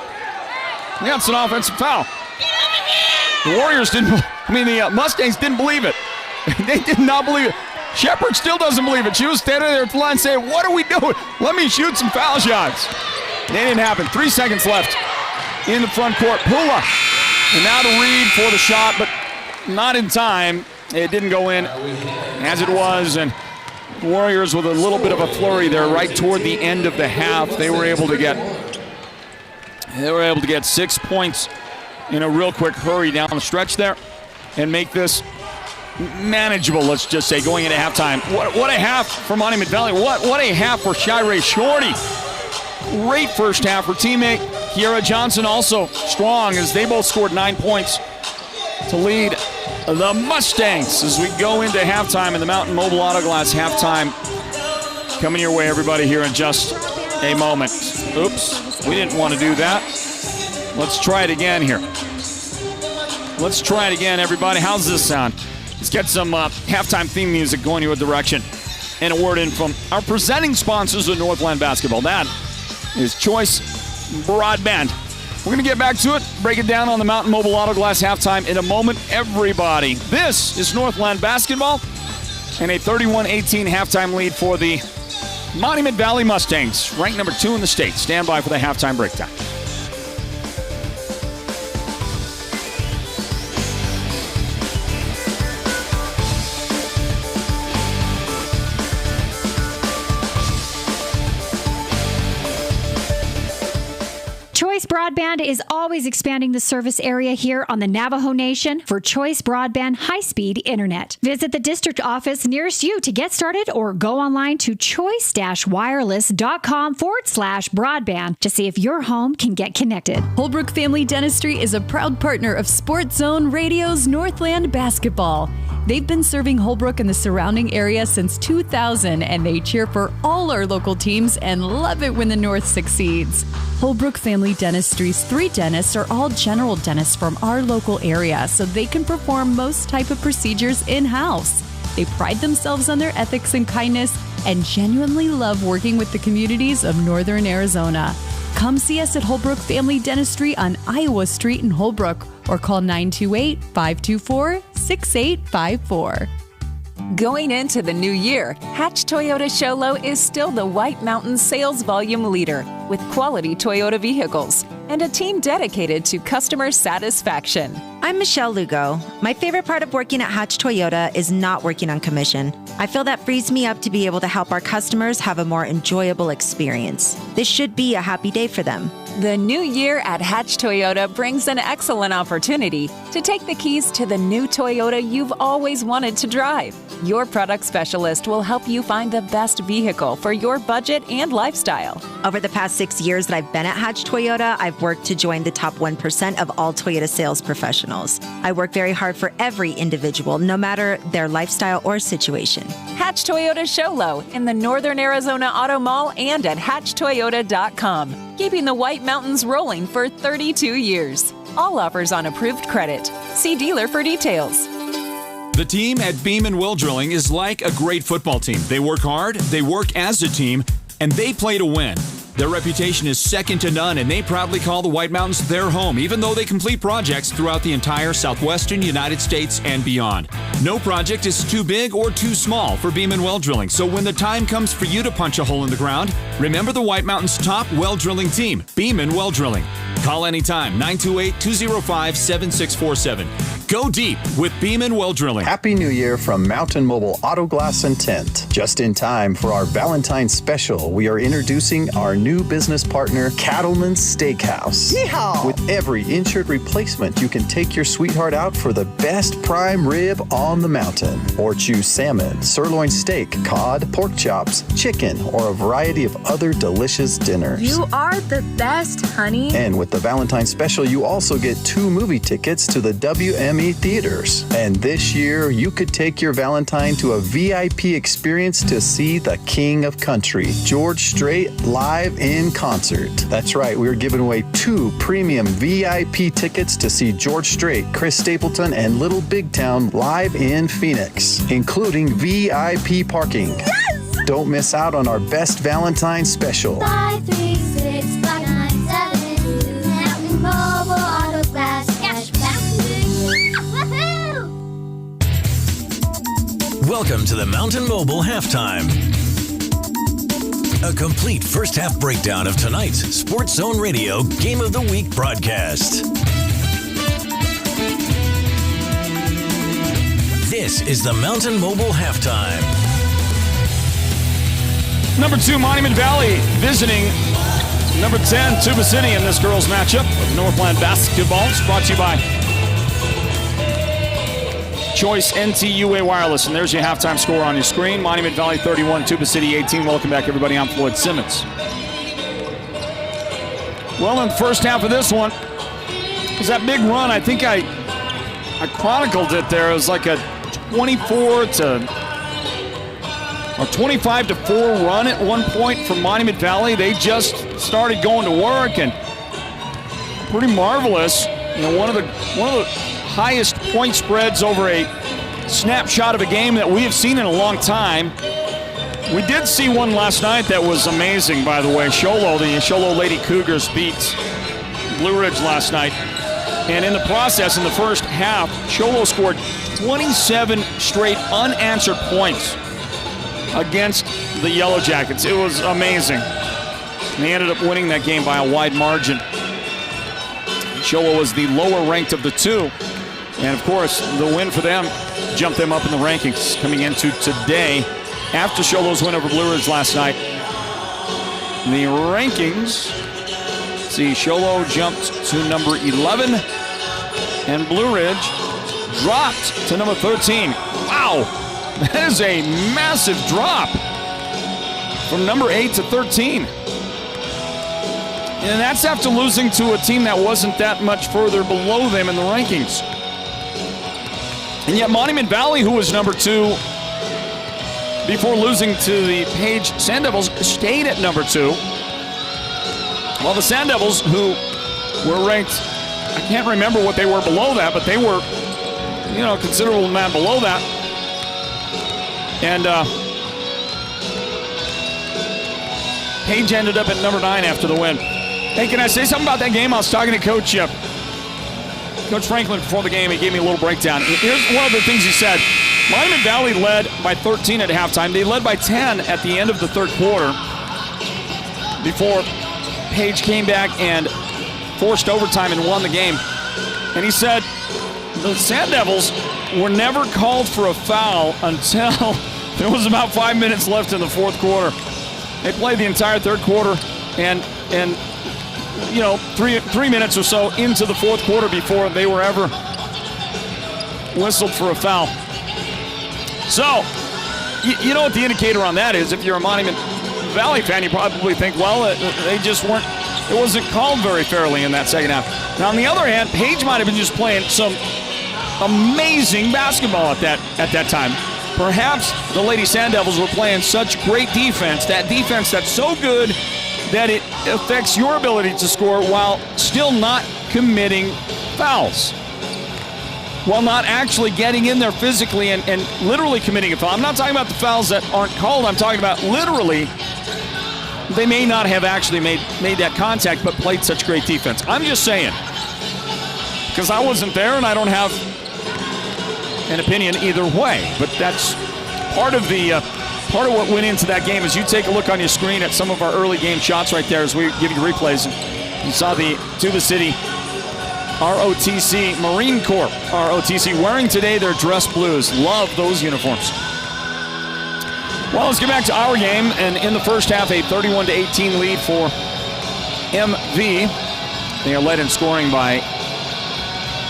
That's an offensive foul. The Warriors the Mustangs didn't believe it. They did not believe it. Shepherd still doesn't believe it. She was standing there at the line saying, what are we doing? Let me shoot some foul shots. It didn't happen. 3 seconds left in the front court. Pula. And now to Reed for the shot, but not in time. It didn't go in as it was, and the Warriors with a little bit of a flurry there right toward the end of the half. They were able to get 6 points in a real quick hurry down the stretch there and make this manageable, let's just say, going into halftime. What a half for Monument Valley. What a half for Shirey Shorty. Great first half. Her teammate, Kiara Johnson, also strong as they both scored 9 points to lead the Mustangs as we go into halftime in the Mountain Mobile Auto Glass halftime. Coming your way, everybody, here in just a moment. Oops, we didn't want to do that. Let's try it again here. Let's try it again, everybody. How's this sound? Let's get some halftime theme music going your direction. And a word in from our presenting sponsors of Northland Basketball. That is Choice Broadband. We're going to get back to it, break it down on the Mountain Mobile Auto Glass halftime in a moment, everybody. This is Northland Basketball and a 31-18 halftime lead for the Monument Valley Mustangs, ranked number 2 in the state. Stand by for the halftime breakdown.
Choice Broadband is always expanding the service area here on the Navajo Nation for Choice Broadband high-speed internet. Visit the district office nearest you to get started or go online to choice-wireless.com/broadband to see if your home can get connected.
Holbrook Family Dentistry is a proud partner of Sports Zone Radio's Northland Basketball. They've been serving Holbrook and the surrounding area since 2000, and they cheer for all our local teams and love it when the North succeeds. Holbrook Family Dentistry's 3 dentists are all general dentists from our local area, so they can perform most type of procedures in-house. They pride themselves on their ethics and kindness and genuinely love working with the communities of Northern Arizona. Come see us at Holbrook Family Dentistry on Iowa Street in Holbrook or call 928-524-6854.
Going into the new year, Hatch Toyota Sholo is still the White Mountains sales volume leader with quality Toyota vehicles and a team dedicated to customer satisfaction.
I'm Michelle Lugo. My favorite part of working at Hatch Toyota is not working on commission. I feel that frees me up to be able to help our customers have a more enjoyable experience. This should be a happy day for them.
The new year at Hatch Toyota brings an excellent opportunity to take the keys to the new Toyota you've always wanted to drive. Your product specialist will help you find the best vehicle for your budget and lifestyle.
Over the past 6 years that I've been at Hatch Toyota, I've worked to join the top 1% of all Toyota sales professionals. I work very hard for every individual, no matter their lifestyle or situation.
Hatch Toyota Sholo in the Northern Arizona Auto Mall and at hatchtoyota.com. Keeping the White Mountains rolling for 32 years. All offers on approved credit. See dealer for details.
The team at Beeman Well Drilling is like a great football team. They work hard, they work as a team, and they play to win. Their reputation is second to none, and they proudly call the White Mountains their home, even though they complete projects throughout the entire southwestern United States and beyond. No project is too big or too small for Beeman Well Drilling, so when the time comes for you to punch a hole in the ground, remember the White Mountains' top well drilling team, Beeman Well Drilling. Call anytime, 928-205-7647. Go deep with Beeman Well Drilling.
Happy New Year from Mountain Mobile Auto Glass and Tint. Just in time for our Valentine's special, we are introducing our new business partner, Cattleman's Steakhouse. Yeehaw! With every insured replacement, you can take your sweetheart out for the best prime rib on the mountain. Or choose salmon, sirloin steak, cod, pork chops, chicken, or a variety of other delicious dinners.
You are the best, honey.
And with the Valentine's Special, you also get 2 movie tickets to the WME theaters. And this year, you could take your Valentine to a VIP experience to see the King of Country, George Strait, live in concert. That's right, we're giving away 2 premium VIP tickets to see George Strait, Chris Stapleton, and Little Big Town live in Phoenix, including VIP parking. Yes! Don't miss out on our best Valentine's Special.
536-5972, Mountain Mobile Auto Glass Cashback. Woohoo!
Welcome to the Mountain Mobile Halftime. A complete first half breakdown of tonight's Sports Zone Radio Game of the Week broadcast. This is the Mountain Mobile Halftime.
Number 2, Monument Valley visiting number 10, Tuba City in this girls' matchup of Northland basketball. It's brought to you by Choice NTUA Wireless. And there's your halftime score on your screen. Monument Valley 31, Tuba City 18. Welcome back, everybody. I'm Floyd Simmons. Well, in the first half of this one, it was that big run. I think I chronicled it there. It was like a 25-4 run at one point from Monument Valley. They just started going to work, and pretty marvelous. You know, one of the highest point spreads over a snapshot of a game that we have seen in a long time. We did see one last night that was amazing, by the way. The Sholo Lady Cougars beat Blue Ridge last night. And in the process, in the first half, Sholo scored 27 straight unanswered points against the Yellow Jackets. It was amazing. And they ended up winning that game by a wide margin. Sholo was the lower ranked of the two. And of course, the win for them jumped them up in the rankings coming into today. After Sholo's win over Blue Ridge last night, the rankings, see, Sholo jumped to number 11, and Blue Ridge dropped to number 13. Wow, that is a massive drop from number 8 to 13. And that's after losing to a team that wasn't that much further below them in the rankings. And yet Monument Valley, who was number 2 before losing to the Page Sand Devils, stayed at number 2. While the Sand Devils, who were ranked, I can't remember what they were below that, but they were, you know, a considerable amount below that. And Page ended up at number 9 after the win. Hey, can I say something about that game? I was talking to Coach Franklin before the game. He gave me a little breakdown. Here's one of the things he said. Monument Valley led by 13 at halftime. They led by 10 at the end of the third quarter before Page came back and forced overtime and won the game. And he said the Sand Devils were never called for a foul until there was about 5 minutes left in the fourth quarter. They played the entire third quarter and you know, three minutes or so into the fourth quarter before they were ever whistled for a foul. So, you know what the indicator on that is. If you're a Monument Valley fan, you probably think, well, they just weren't, it wasn't called very fairly in that second half. Now, on the other hand, Page might have been just playing some amazing basketball at that time. Perhaps the Lady Sand Devils were playing such great defense, that defense that's so good that it affects your ability to score while still not committing fouls. While not actually getting in there physically and literally committing a foul. I'm not talking about the fouls that aren't called. I'm talking about literally they may not have actually made that contact but played such great defense. I'm just saying, because I wasn't there and I don't have an opinion either way. But that's part of what went into that game. As you take a look on your screen at some of our early game shots right there as we give you replays. You saw the Tuba City ROTC Marine Corps ROTC wearing today their dress blues. Love those uniforms. Well, let's get back to our game. And in the first half, a 31-18 lead for MV. They are led in scoring by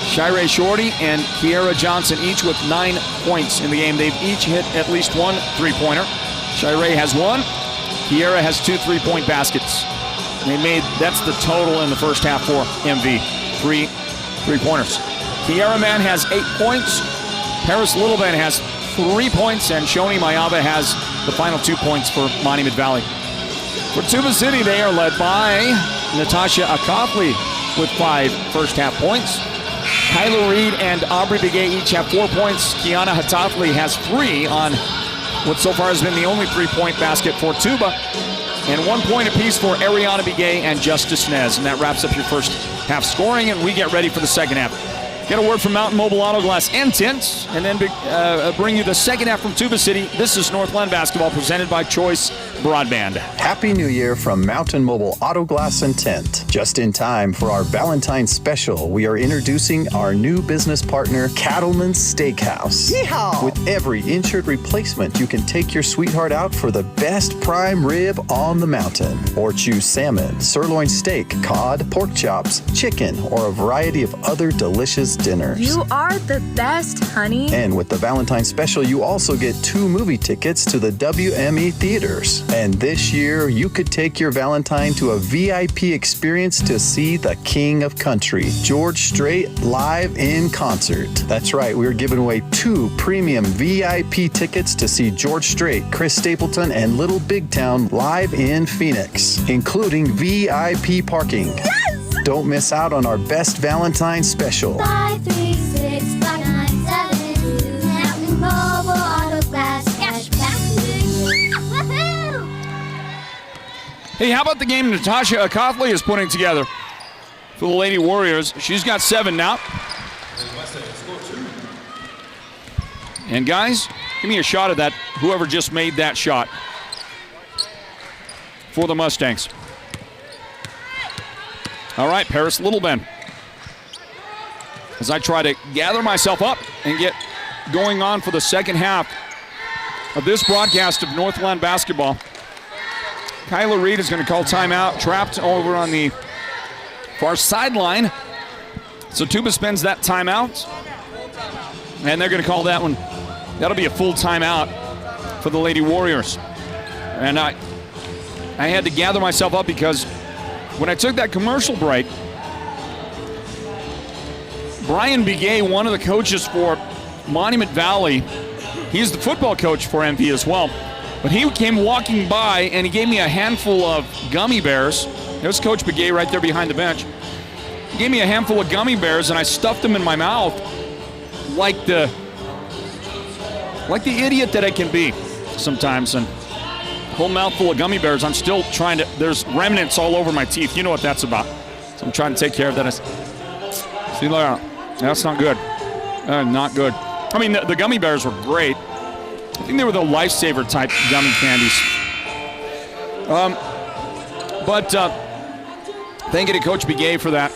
Shirey Shorty and Kiera Johnson, each with 9 points in the game. They've each hit at least one three-pointer. Shirey has 1. Kiera has 2 3-point baskets. That's the total in the first half for MV. Three-pointers. Kiara Mann has 8 points. Paris Littleben has 3 points, and Shoni Mayava has the final 2 points for Monument Valley. For Tuba City, they are led by Natasha Akafli with 5 first-half points. Kyla Reed and Aubrey Begay each have 4 points. Kiana Hatafli has 3 on what so far has been the only 3-point basket for Tuba. And 1 point apiece for Ariana Begay and Justice Nez. And that wraps up your first half scoring, and we get ready for the second half. Get a word from Mountain Mobile Auto Glass and Tints, and then bring you the second half from Tuba City. This is Northland Basketball presented by Choice Broadband.
Happy New Year from Mountain Mobile Auto Glass and Tint. Just in time for our Valentine's special, we are introducing our new business partner, Cattleman's Steakhouse. Yeehaw! With every insured replacement, you can take your sweetheart out for the best prime rib on the mountain. Or choose salmon, sirloin steak, cod, pork chops, chicken, or a variety of other delicious dinners.
You are the best, honey.
And with the Valentine's special, you also get 2 movie tickets to the WME theaters. And this year, you could take your Valentine to a VIP experience to see the King of Country, George Strait, live in concert. That's right, we're giving away 2 premium VIP tickets to see George Strait, Chris Stapleton, and Little Big Town live in Phoenix, including VIP parking.
Yes!
Don't miss out on our best Valentine's special.
536-5972 Mountain Mobile Auto Glass Cashback. Woohoo!
Hey, how about the game Natasha Akafli is putting together for the Lady Warriors? She's got 7 now. And guys, give me a shot of that, whoever just made that shot for the Mustangs. All right, Paris Littleben. As I try to gather myself up and get going on for the second half of this broadcast of Northland Basketball. Kyla Reed is going to call timeout, trapped over on the far sideline. So Tuba spends that timeout, and they're going to call that one. That'll be a full timeout for the Lady Warriors. And I had to gather myself up because when I took that commercial break, Brian Begay, one of the coaches for Monument Valley, he's the football coach for MP as well, but he came walking by and he gave me a handful of gummy bears. There's Coach Begay right there behind the bench. He gave me a handful of gummy bears and I stuffed them in my mouth like the idiot that I can be sometimes. And whole mouthful of gummy bears. I'm still trying to, there's remnants all over my teeth. You know what that's about. So I'm trying to take care of that. See, that's not good. Not good. I mean, the gummy bears were great. I think they were the Lifesaver type gummy candies. But thank you to Coach Begay for that.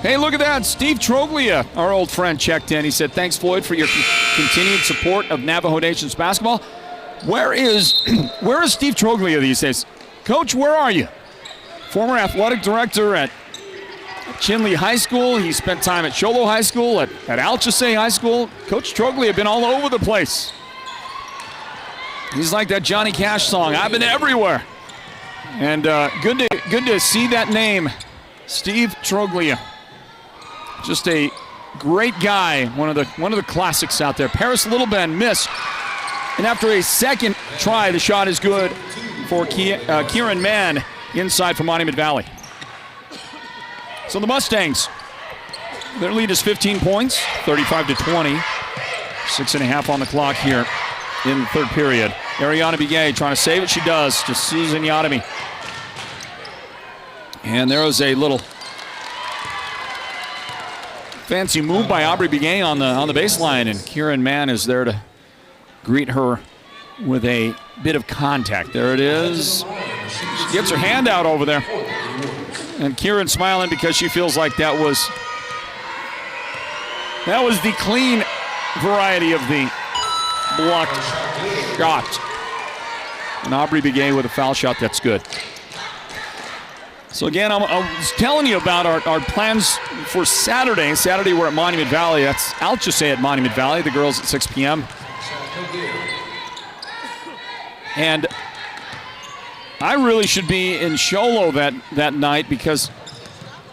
Hey, look at that. Steve Troglia, our old friend, checked in. He said, thanks, Floyd, for your continued support of Navajo Nation's basketball. Where is Steve Troglia these days? Coach, where are you? Former athletic director at Chinle High School. He spent time at Cholo High School, at Alchese High School. Coach Troglia been all over the place. He's like that Johnny Cash song, I've been everywhere. And good to see that name, Steve Troglia. Just a great guy, one of the classics out there. Paris Littleben missed, and after a second try, the shot is good for Kieran Mann inside from Monument Valley. So the Mustangs, their lead is 15 points, 35-20. 6.5 on the clock here in the third period. Ariana Begay trying to save it. She does to Susan Yadami. And there was a little fancy move by Aubrey Begay on the baseline, and Kieran Mann is there to greet her with a bit of contact. There it is. She gets her hand out over there. And Kieran smiling because she feels like that was the clean variety of the blocked shot. And Aubrey Begay with a foul shot, that's good. So again, I was telling you about our plans for Saturday. Saturday we're at Monument Valley. That's Alchese at Monument Valley. The girls at 6 p.m. And I really should be in Sholo that night because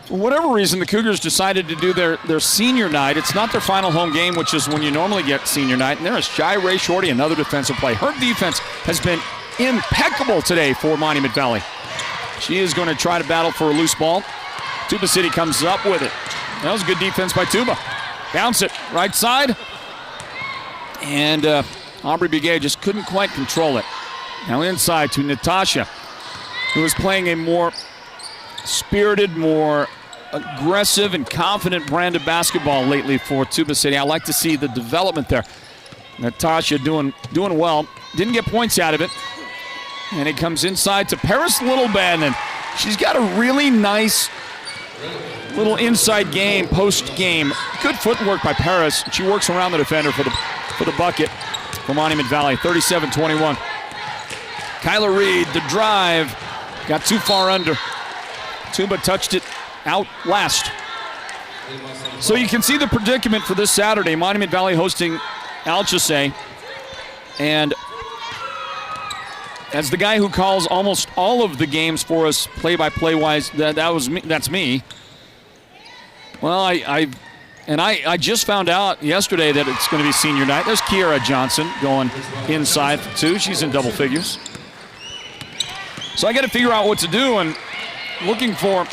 for whatever reason, the Cougars decided to do their senior night. It's not their final home game, which is when you normally get senior night. And there is Shy Ray Shorty, another defensive play. Her defense has been impeccable today for Monument Valley. She is going to try to battle for a loose ball. Tuba City comes up with it. That was good defense by Tuba. Bounce it right side. And Aubrey Begay just couldn't quite control it. Now inside to Natasha, who is playing a more spirited, more aggressive and confident brand of basketball lately for Tuba City. I like to see the development there. Natasha doing well. Didn't get points out of it. And it comes inside to Paris Littleband, and she's got a really nice little inside game, post game. Good footwork by Paris. She works around the defender for the bucket for Monument Valley. 37-21. Kyla Reed, the drive, got too far under. Tuba touched it out last. So you can see the predicament for this Saturday. Monument Valley hosting Alchese. And as the guy who calls almost all of the games for us play-by-play wise, that's me. Well, I just found out yesterday that it's going to be senior night. There's Kiera Johnson going inside for two. She's in double figures. So I got to figure out what to do, and looking for,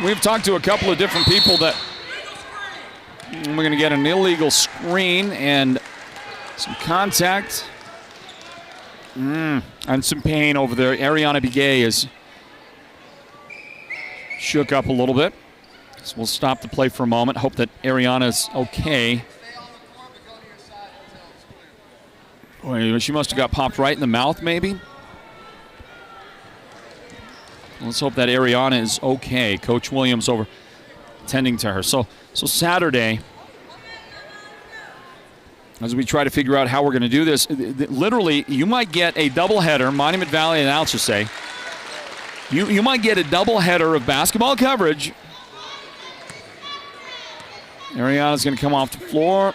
we've talked to a couple of different people that we're going to get an illegal screen and some contact and some pain over there. Ariana Begay is shook up a little bit. So we'll stop the play for a moment. Hope that Ariana's okay. Boy, she must have got popped right in the mouth, maybe. Let's hope that Ariana is okay. Coach Williams over tending to her. So Saturday, as we try to figure out how we're going to do this, literally, you might get a doubleheader, Monument Valley and Alchese. You might get a doubleheader of basketball coverage. Ariana's going to come off the floor.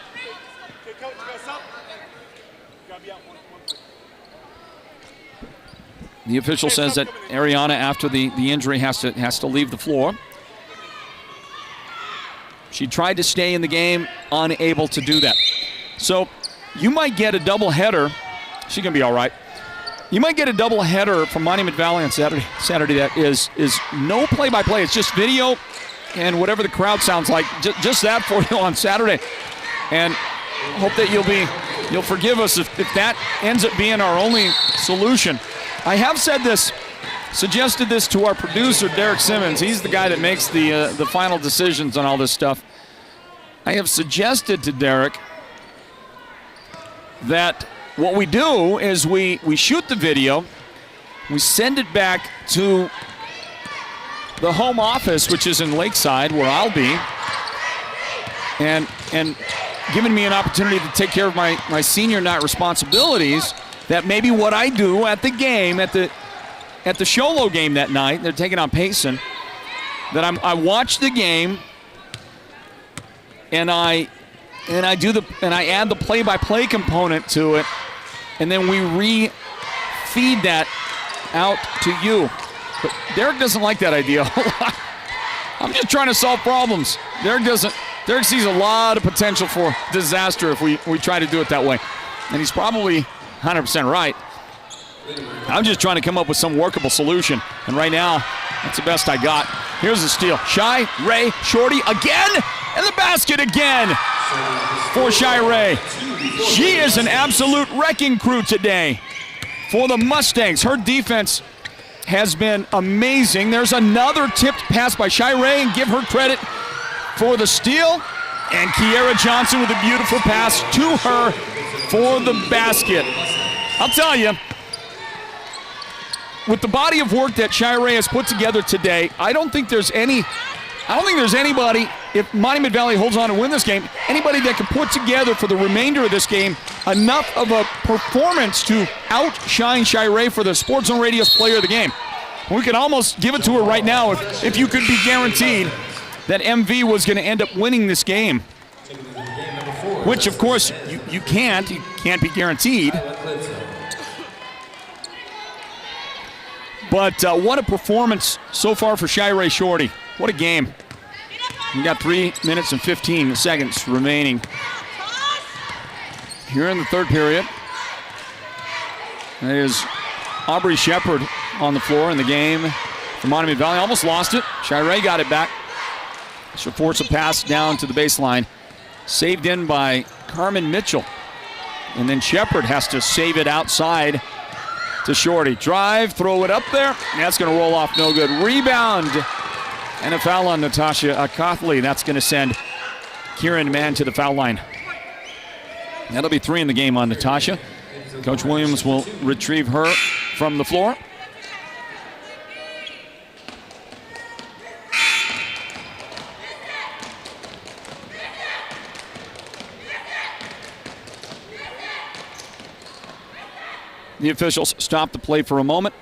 The official says that Ariana, after the injury, has to leave the floor. She tried to stay in the game, unable to do that. So you might get a doubleheader. She's going to be all right. You might get a doubleheader from Monument Valley on Saturday that is no play-by-play. It's just video and whatever the crowd sounds like. Just that for you on Saturday. And hope that you'll forgive us if that ends up being our only solution. I have said this, suggested this to our producer, Derek Simmons. He's the guy that makes the final decisions on all this stuff. I have suggested to Derek that what we do is we shoot the video, we send it back to the home office, which is in Lakeside, where I'll be, and giving me an opportunity to take care of my senior night responsibilities. That maybe what I do at the game, at the Sholo game that night, they're taking on Payson, that I watch the game and I add the play-by-play component to it, and then we re-feed that out to you. But Derek doesn't like that idea a lot. I'm just trying to solve problems. Derek sees a lot of potential for disaster if we try to do it that way. And he's probably 100% right. I'm just trying to come up with some workable solution. And right now, that's the best I got. Here's the steal. Shy Ray Shorty again, and the basket again for Shy Ray. She is an absolute wrecking crew today for the Mustangs. Her defense has been amazing. There's another tipped pass by Shy Ray, and give her credit for the steal. And Kiera Johnson with a beautiful pass to her for the basket. I'll tell you, with the body of work that Shy Ray has put together today, I don't think there's anybody, if Monument Valley holds on to win this game, anybody that can put together for the remainder of this game enough of a performance to outshine Shy Ray for the Sports Zone Radio's player of the game. We could almost give it to her right now if you could be guaranteed that MV was going to end up winning this game. Which, of course, you can't be guaranteed. But what a performance so far for Shirey Shorty. What a game. We got 3 minutes and 15 seconds remaining here in the third period. That is Aubrey Shepard on the floor in the game for Monument Valley. Almost lost it. Shirey got it back. She'll force a pass down to the baseline. Saved in by Carmen Mitchell. And then Shepard has to save it outside to Shorty. Drive, throw it up there. That's going to roll off, no good. Rebound. And a foul on Natasha Akathli. That's going to send Kieran Mann to the foul line. That'll be 3 in the game on Natasha. Coach Williams will retrieve her from the floor. The officials stop the play for a moment.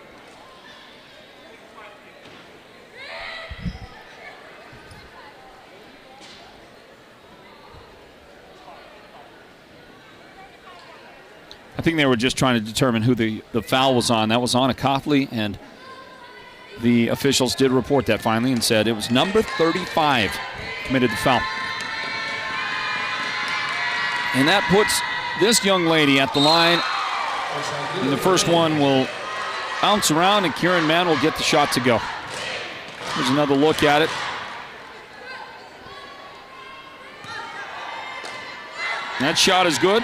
I think they were just trying to determine who the foul was on. That was on Akathli, and the officials did report that finally and said it was number 35 committed the foul. And that puts this young lady at the line. And the first one will bounce around, and Kieran Mann will get the shot to go. Here's another look at it. That shot is good.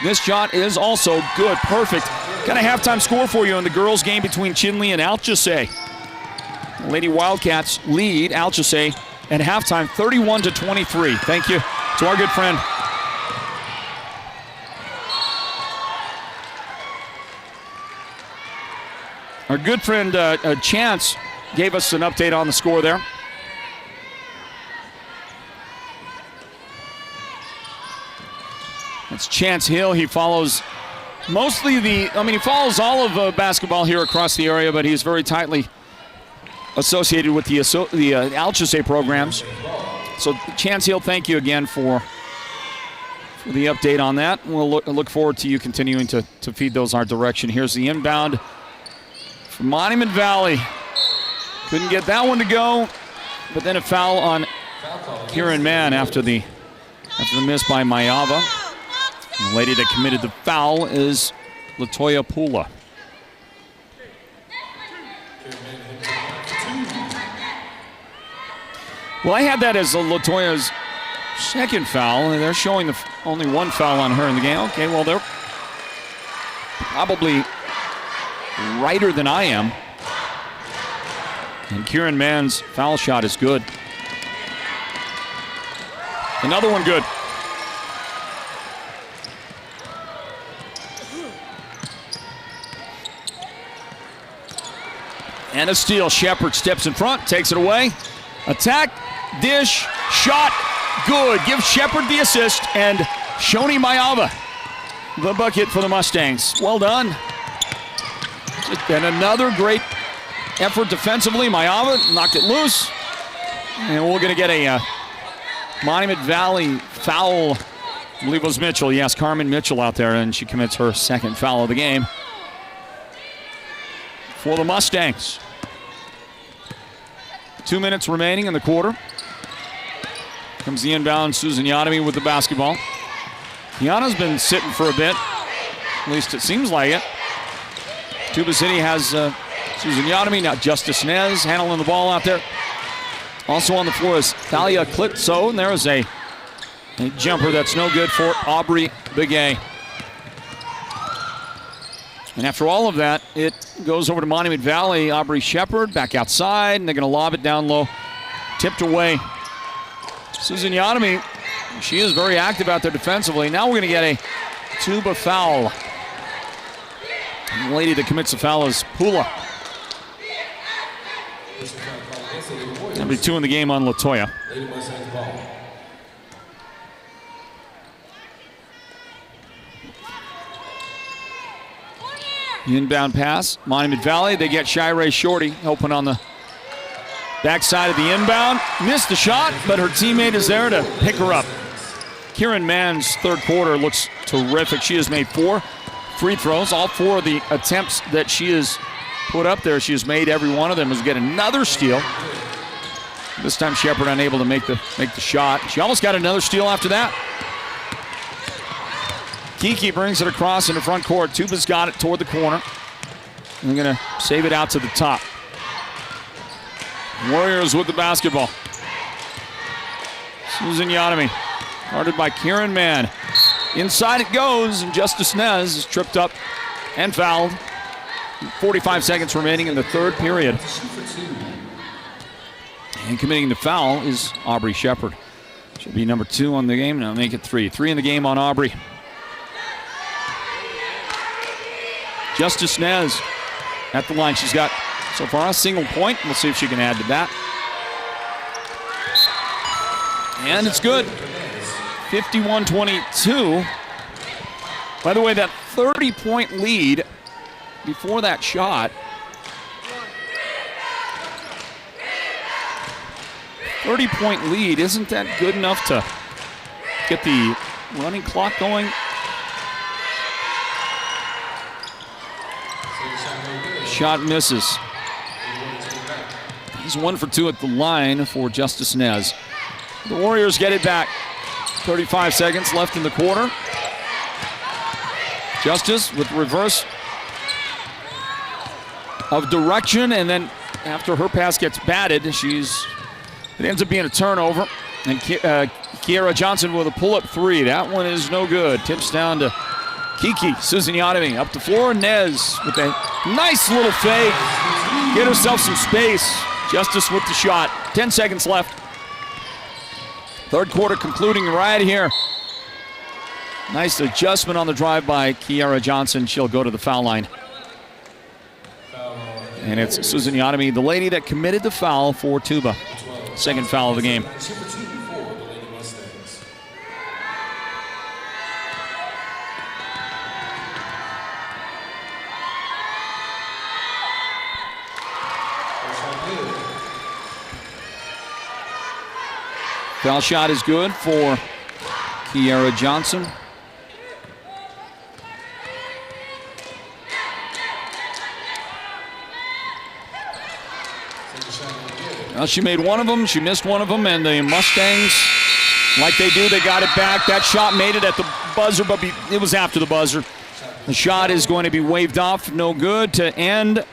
This shot is also good. Perfect. Got a halftime score for you in the girls' game between Chinle and Alchese. Lady Wildcats lead Alchese at halftime 31-23. Thank you to our good friend. Our good friend Chance gave us an update on the score there. That's Chance Hill. He follows mostly he follows all of basketball here across the area, but he's very tightly associated with the Alchese programs. So Chance Hill, thank you again for the update on that. We'll look forward to you continuing to feed those our direction. Here's the inbound from Monument Valley. Couldn't get that one to go, but then a foul on Kieran Mann after the miss by Mayava. The lady that committed the foul is Latoya Pula. Well, I had that as Latoya's second foul, and they're showing only one foul on her in the game. Okay, well, they're probably righter than I am. And Kieran Mann's foul shot is good. Another one good. And a steal. Shepard steps in front, takes it away. Attack, dish, shot, good. Give Shepard the assist, and Shoni Mayava the bucket for the Mustangs. Well done. And another great effort defensively. Mayava knocked it loose. And we're going to get a Monument Valley foul. I believe it was Mitchell. Yes, Carmen Mitchell out there, and she commits her second foul of the game for the Mustangs. 2 minutes remaining in the quarter. Comes the inbound, Susan Yadami with the basketball. Tiana's been sitting for a bit. At least it seems like it. Tuba City has Susan Yadami, now Justice Nez handling the ball out there. Also on the floor is Thalia Klitso, and there is a jumper that's no good for Aubrey Begay. And after all of that, it goes over to Monument Valley. Aubrey Shepard back outside, and they're going to lob it down low. Tipped away. Susan Yadami, she is very active out there defensively. Now we're going to get a Tuba foul. And the lady that commits the foul is Pula. That'll be 2 in the game on Latoya. The inbound pass, Monument Valley. They get Shirey Shorty open on the backside of the inbound. Missed the shot, but her teammate is there to pick her up. Kieran Mann's third quarter looks terrific. She has made 4 free throws. All 4 of the attempts that she has put up there, she has made every one of them. Has get another steal. This time Shepard unable to make the shot. She almost got another steal after that. Kiki brings it across in the front court. Tuba's got it toward the corner. And they're going to save it out to the top. Warriors with the basketball. Susan Yanami, guarded by Kieran Mann. Inside it goes, and Justice Nez is tripped up and fouled. 45 seconds remaining in the third period. And committing the foul is Aubrey Shepard. She'll be number 2 on the game. Now make it 3. 3 in the game on Aubrey. Justice Nez at the line. She's got, so far, a single point. We'll see if she can add to that. And it's good. 51-22. By the way, that 30-point lead before that shot. 30-point lead, isn't that good enough to get the running clock going? Shot misses. He's 1 for 2 at the line for Justice Nez. The Warriors get it back. 35 seconds left in the quarter. Justice with reverse of direction, and then after her pass gets batted, it ends up being a turnover. And Kiara Johnson with a pull-up 3. That one is no good. Tips down to Kiki Susanyanami. Up the floor, Nez with a nice little fake. Get herself some space. Justice with the shot. 10 seconds left. Third quarter concluding right here. Nice adjustment on the drive by Kiara Johnson. She'll go to the foul line. And it's Susan Yanami, the lady that committed the foul for Tuba. Second foul of the game. Foul shot is good for Kiara Johnson. Well, she made one of them, she missed one of them, and the Mustangs, like they do, they got it back. That shot made it at the buzzer, but it was after the buzzer. The shot is going to be waved off, no good, to end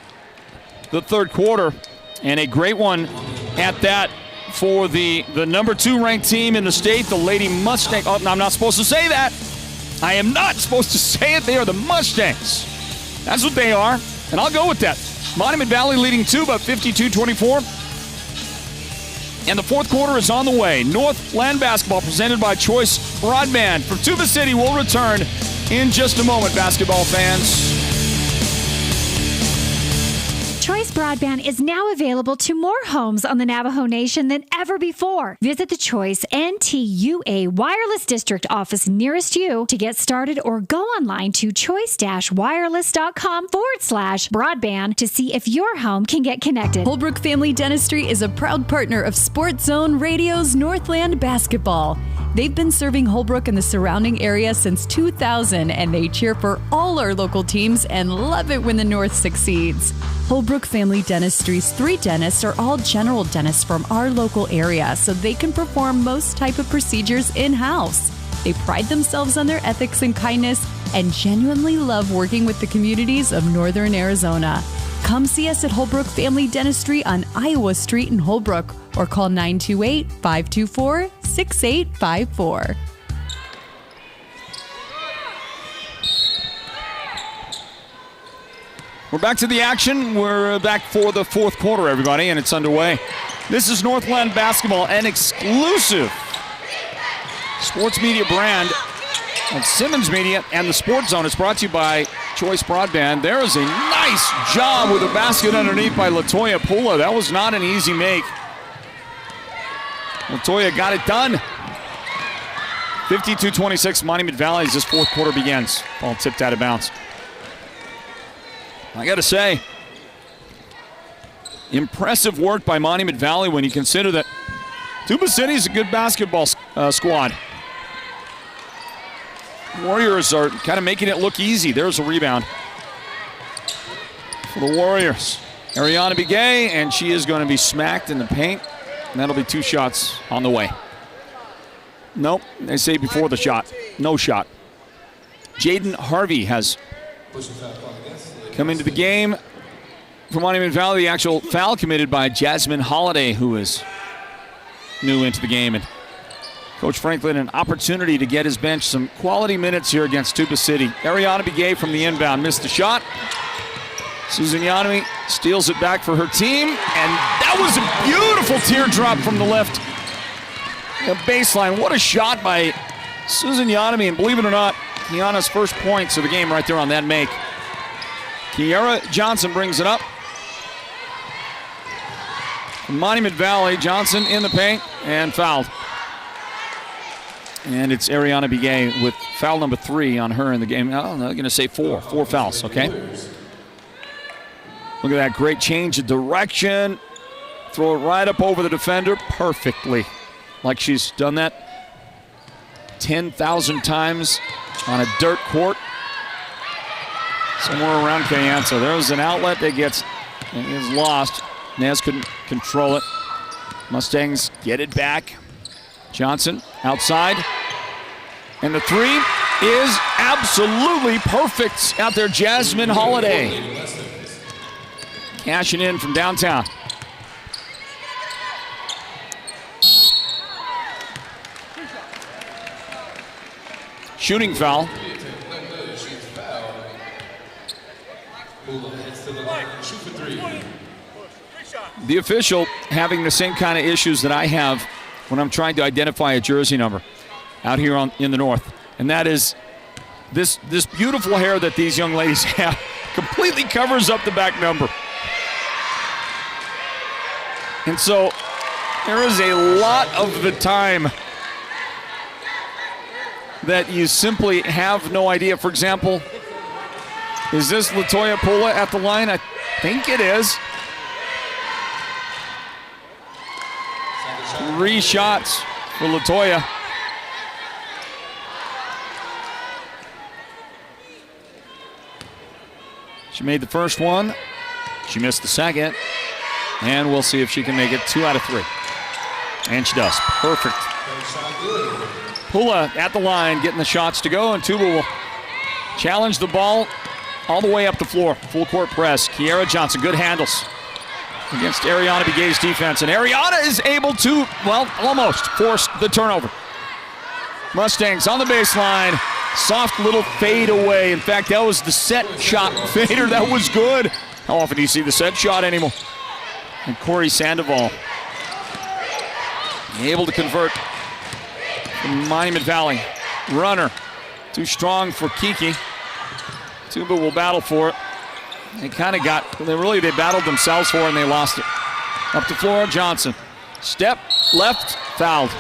the third quarter. And a great one at that for the number 2 ranked team in the state, the Lady Mustangs. Oh, no, I'm not supposed to say that. I am not supposed to say it. They are the Mustangs. That's what they are, and I'll go with that. Monument Valley leading Tuba 52-24. And the fourth quarter is on the way. Northland basketball presented by Choice Broadband from Tuba City will return in just a moment, basketball fans.
Choice Broadband is now available to more homes on the Navajo Nation than ever before. Visit the Choice NTUA Wireless District office nearest you to get started, or go online to choice-wireless.com/broadband to see if your home can get connected.
Holbrook Family Dentistry is a proud partner of Sports Zone Radio's Northland Basketball. They've been serving Holbrook and the surrounding area since 2000, and they cheer for all our local teams and love it when the North succeeds. Holbrook Family Dentistry's 3 dentists are all general dentists from our local area, so they can perform most type of procedures in-house. They pride themselves on their ethics and kindness and genuinely love working with the communities of Northern Arizona. Come see us at Holbrook Family Dentistry on Iowa Street in Holbrook, or call 928-524-6854.
We're back to the action. We're back for the fourth quarter, everybody, and it's underway. This is Northland Basketball, an exclusive sports media brand of Simmons Media and the Sports Zone. It's brought to you by Choice Broadband. There is a nice job with a basket underneath by Latoya Pula. That was not an easy make. Latoya got it done. 52-26, Monument Valley as this fourth quarter begins. Ball tipped out of bounds. I got to say, impressive work by Monument Valley when you consider that Tuba City is a good basketball squad. Warriors are kind of making it look easy. There's a rebound for the Warriors. Ariana Begay, and she is going to be smacked in the paint. And that'll be 2 shots on the way. Nope, they say before the shot. No shot. Jaden Harvey has come into the game for Monument Valley. The actual foul committed by Jasmine Holiday, who is new into the game. And Coach Franklin, an opportunity to get his bench some quality minutes here against Tuba City. Ariana Begay from the inbound missed the shot. Susan Yanami steals it back for her team, and that was a beautiful teardrop from the left baseline. What a shot by Susan Yanami, and believe it or not, Kiana's first points of the game right there on that make. Kiara Johnson brings it up. Monument Valley, Johnson in the paint and fouled. And it's Ariana Begay with foul number 3 on her in the game. I'm going to say 4 fouls, okay? Look at that great change of direction. Throw it right up over the defender perfectly. Like she's done that 10,000 times on a dirt court somewhere around Kayanza. There's an outlet that gets lost. Naz couldn't control it. Mustangs get it back. Johnson outside. And the 3 is absolutely perfect out there. Jasmine Holiday cashing in from downtown. Shooting foul. The official having the same kind of issues that I have when I'm trying to identify a jersey number out here in the north. And that is this beautiful hair that these young ladies have completely covers up the back number. And so there is a lot of the time that you simply have no idea. For example, is this Latoya Pula at the line? I think it is. 3 shots for Latoya. She made the first one. She missed the second. And we'll see if she can make it 2 out of 3. And she does. Perfect. Pula at the line, getting the shots to go, and Tuba will challenge the ball all the way up the floor. Full court press. Kiara Johnson, good handles against Ariana Begay's defense. And Ariana is able to, well, almost force the turnover. Mustangs on the baseline. Soft little fade away. In fact, that was the set shot fader. That was good. How often do you see the set shot anymore? And Corey Sandoval able to convert from Monument Valley. Runner, too strong for Kiki. Tuba will battle for it. They kind of they battled themselves for it and they lost it. Up to Flora Johnson. Step, left, fouled.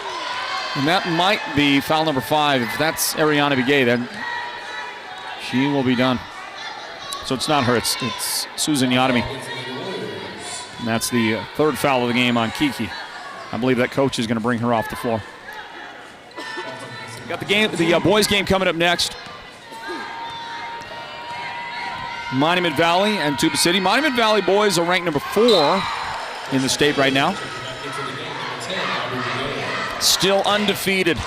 And that might be foul number 5. If that's Ariana Begay, then she will be done. So it's not her, it's Susan Yadami. And that's the 3rd foul of the game on Kiki. I believe that coach is going to bring her off the floor. Got the boys game coming up next. Monument Valley and Tuba City. Monument Valley boys are ranked number 4 in the state right now. Still undefeated.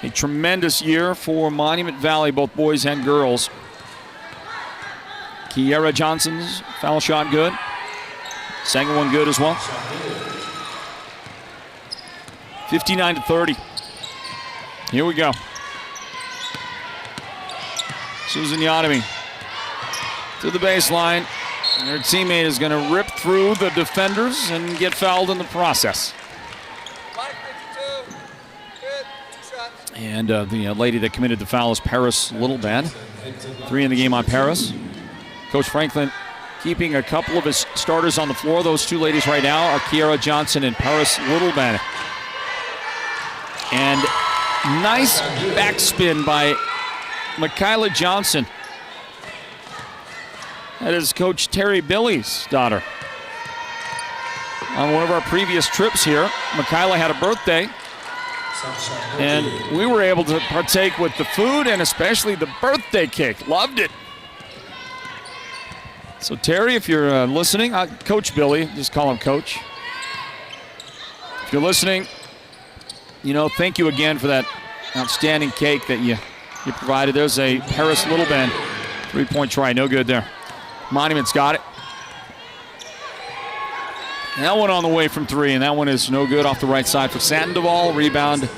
A tremendous year for Monument Valley, both boys and girls. Kiara Johnson's foul shot good. Second one good as well. 59-30. Here we go. Susan Yadami to the baseline. And her teammate is going to rip through the defenders and get fouled in the process. And the lady that committed the foul is Paris Littlebad. 3 in the game on Paris. Coach Franklin keeping a couple of his starters on the floor. Those 2 ladies right now are Kiara Johnson and Paris Littlebad. And nice backspin by Michaela Johnson. That is Coach Terry Billy's daughter. On one of our previous trips here, Michaela had a birthday. And we were able to partake with the food and especially the birthday cake. Loved it. So, Terry, if you're listening, Coach Billy, just call him Coach. If you're listening, thank you again for that outstanding cake that you provided. There's a Paris Little Ben 3-point try. No good there. Monument's got it. That one on the way from 3, and that one is no good off the right side for Sandoval. Rebound,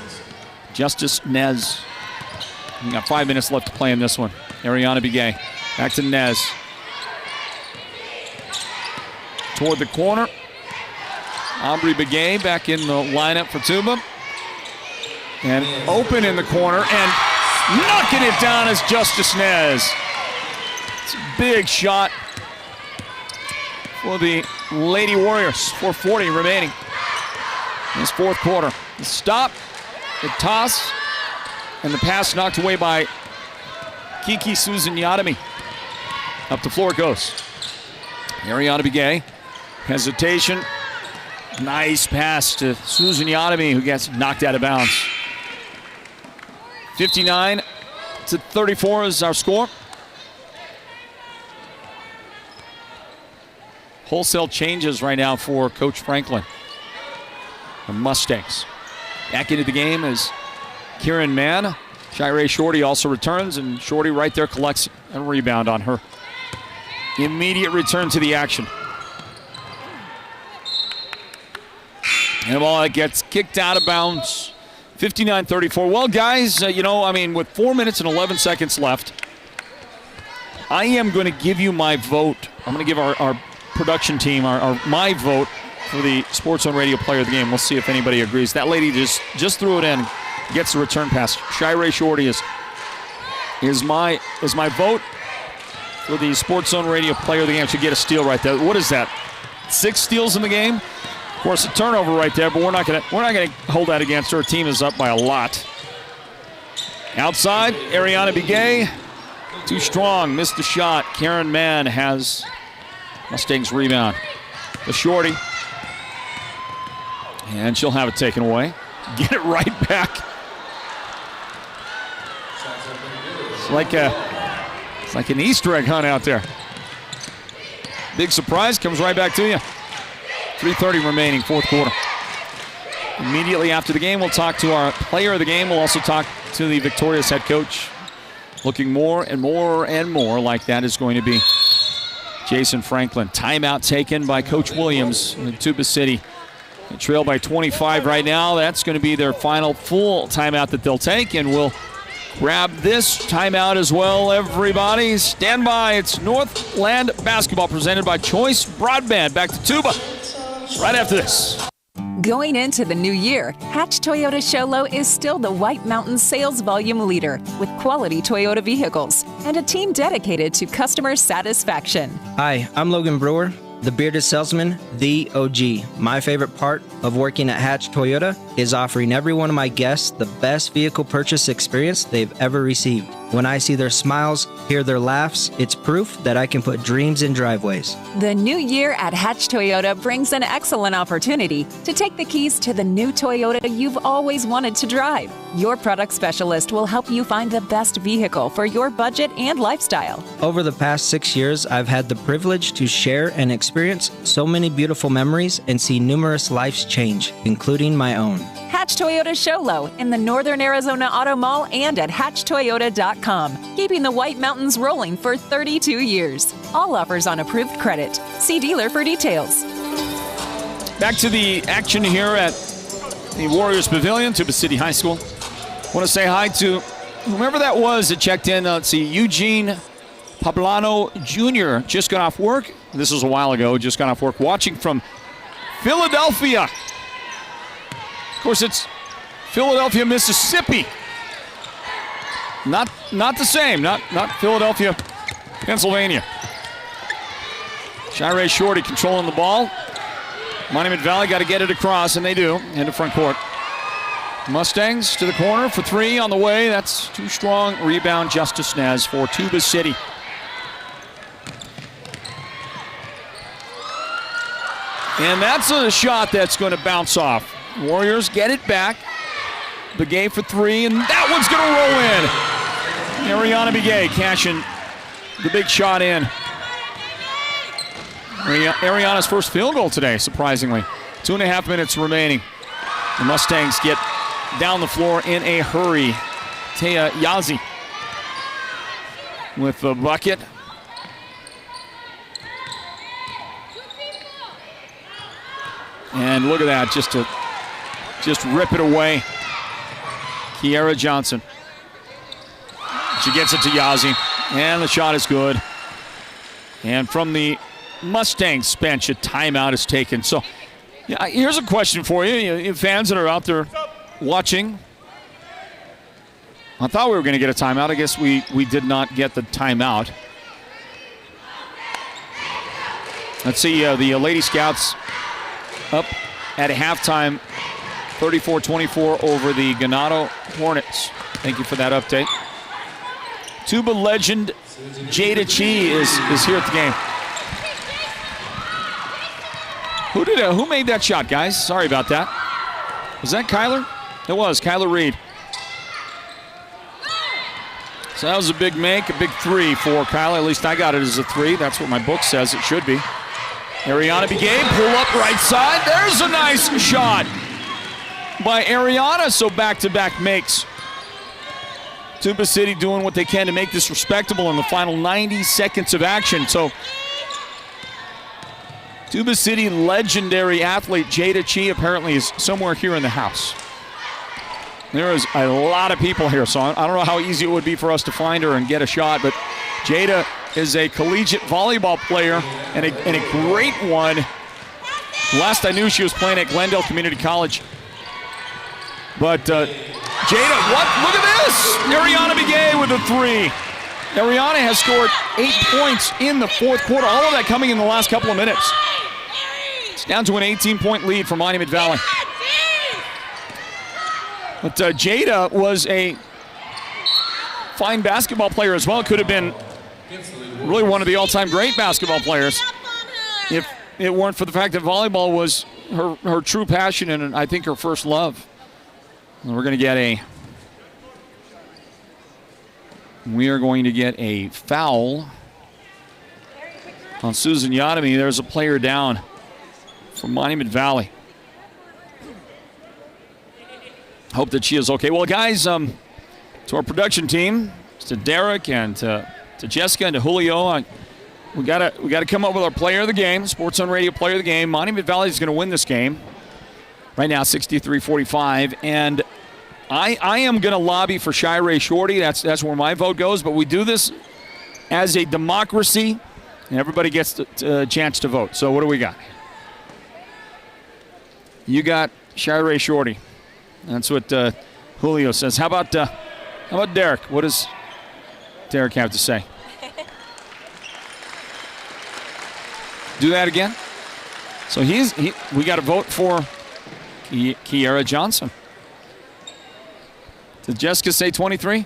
Justice Nez. We got 5 minutes left to play in this one. Ariana Begay back to Nez. Toward the corner. Aubrey Begay back in the lineup for Tuba. And open in the corner and knocking it down is Justice Nez. It's a big shot for the Lady Warriors. 4:40 remaining in this fourth quarter. The stop, the toss, and the pass knocked away by Kiki Susan-Yadami. Up the floor it goes. Ariana Begay. Hesitation. Nice pass to Susan-Yadami, who gets knocked out of bounds. 59-34 is our score. Wholesale changes right now for Coach Franklin. The Mustangs. Back into the game is Kieran Mann. Shirey Shorty also returns, and Shorty right there collects a rebound on her immediate return to the action. And the ball gets kicked out of bounds. 59-34. Well, guys, with 4 minutes and 11 seconds left, I am going to give you my vote. I'm going to give our production team my vote for the Sports Zone Radio Player of the Game. We'll see if anybody agrees. That lady just threw it in, gets the return pass. Shirey Shorty is my vote for the Sports Zone Radio Player of the Game. Should get a steal right there. What is that? 6 steals in the game? Of course, a turnover right there, but we're not gonna hold that against her. Her team is up by a lot. Outside, Ariana Begay, too strong, missed the shot. Karen Mann has Mustangs rebound. The Shorty, and she'll have it taken away. Get it right back. It's like an Easter egg hunt out there. Big surprise, comes right back to you. 3:30 remaining, fourth quarter. Immediately after the game, we'll talk to our player of the game. We'll also talk to the victorious head coach. Looking more and more and more like that is going to be Jason Franklin. Timeout taken by Coach Williams in Tuba City. They trail by 25 right now. That's going to be their final full timeout that they'll take, and we'll grab this timeout as well. Everybody stand by. It's Northland basketball presented by Choice Broadband. Back to Tuba right after this.
Going into the new year, Hatch Toyota Show Low is still the White Mountains sales volume leader with quality Toyota vehicles and a team dedicated to customer satisfaction.
Hi, I'm Logan Brewer, the bearded salesman, the OG. My favorite part of working at Hatch Toyota is offering every one of my guests the best vehicle purchase experience they've ever received. When I see their smiles, hear their laughs, it's proof that I can put dreams in driveways.
The new year at Hatch Toyota brings an excellent opportunity to take the keys to the new Toyota you've always wanted to drive. Your product specialist will help you find the best vehicle for your budget and lifestyle.
Over the past 6 years, I've had the privilege to share and experience so many beautiful memories and see numerous lives change, including my own.
Hatch Toyota Show Low in the Northern Arizona Auto Mall and at hatchtoyota.com. Keeping the White Mountains rolling for 32 years. All offers on approved credit. See dealer for details.
Back to the action here at the Warriors Pavilion, Tuba City High School. Want to say hi to whomever that was that checked in. Let's see, Eugene Poblano Jr. just got off work. This was a while ago, just got off work. Watching from Philadelphia. Of course, it's Philadelphia, Mississippi. Not the same. Not Philadelphia, Pennsylvania. Shirey Shorty controlling the ball. Monument Valley got to get it across, and they do, into front court. Mustangs to the corner for 3 on the way. That's too strong. Rebound, Justice Nez for Tuba City. And that's a shot that's going to bounce off. Warriors get it back. Begay for three, and that one's going to roll in. Ariana Begay cashing the big shot in. Ariana's first field goal today, surprisingly. 2.5 minutes remaining. The Mustangs get down the floor in a hurry. Taya Yazi with the bucket. And look at that, just rip it away. Kiera Johnson. She gets it to Yazi, and the shot is good. And from the Mustangs bench, a timeout is taken. So yeah, here's a question for you, you fans that are out there watching. I thought we were going to get a timeout. I guess we did not get the timeout. Let's see, the Lady Scouts up at halftime, 34-24 over the Ganado Hornets. Thank you for that update. Tuba legend Jada Chi is here at the game. Who made that shot, guys? Sorry about that. Was that Kyler? It was Kyler Reed. So that was a big make, a big three for Kyler. At least I got it as a three. That's what my book says it should be. Ariana Begay, pull up right side. There's a nice shot by Ariana. So back-to-back makes. Tuba City doing what they can to make this respectable in the final 90 seconds of action. So Tuba City legendary athlete Jada Chi apparently is somewhere here in the house. There is a lot of people here, so I don't know how easy it would be for us to find her and get a shot, but Jada is a collegiate volleyball player and a great one. Last I knew, she was playing at Glendale Community College. But Jada, look at this! Ariana Begay with a three. Ariana has scored 8 points in the fourth quarter, all of that coming in the last couple of minutes. It's down to an 18-point lead for Monument Valley. But Jada was a fine basketball player as well. Could have been really one of the all-time great basketball players if it weren't for the fact that volleyball was her true passion and I think her first love. And we're going to get a foul on Susan Yadami. There's a player down from Monument Valley. Hope that she is okay. Well, guys, to our production team, to Derek and to Jessica and to Julio, we gotta come up with our player of the game, Sports Zone Radio player of the game. Monument Valley is going to win this game right now, 63-45, and I am going to lobby for Shirey Shorty. That's where my vote goes. But we do this as a democracy, and everybody gets a chance to vote. So what do we got? You got Shirey Shorty. That's what Julio says. How about Derek? What does Derek have to say? Do that again. So we got to vote for Kiera Johnson. Did Jessica say 23?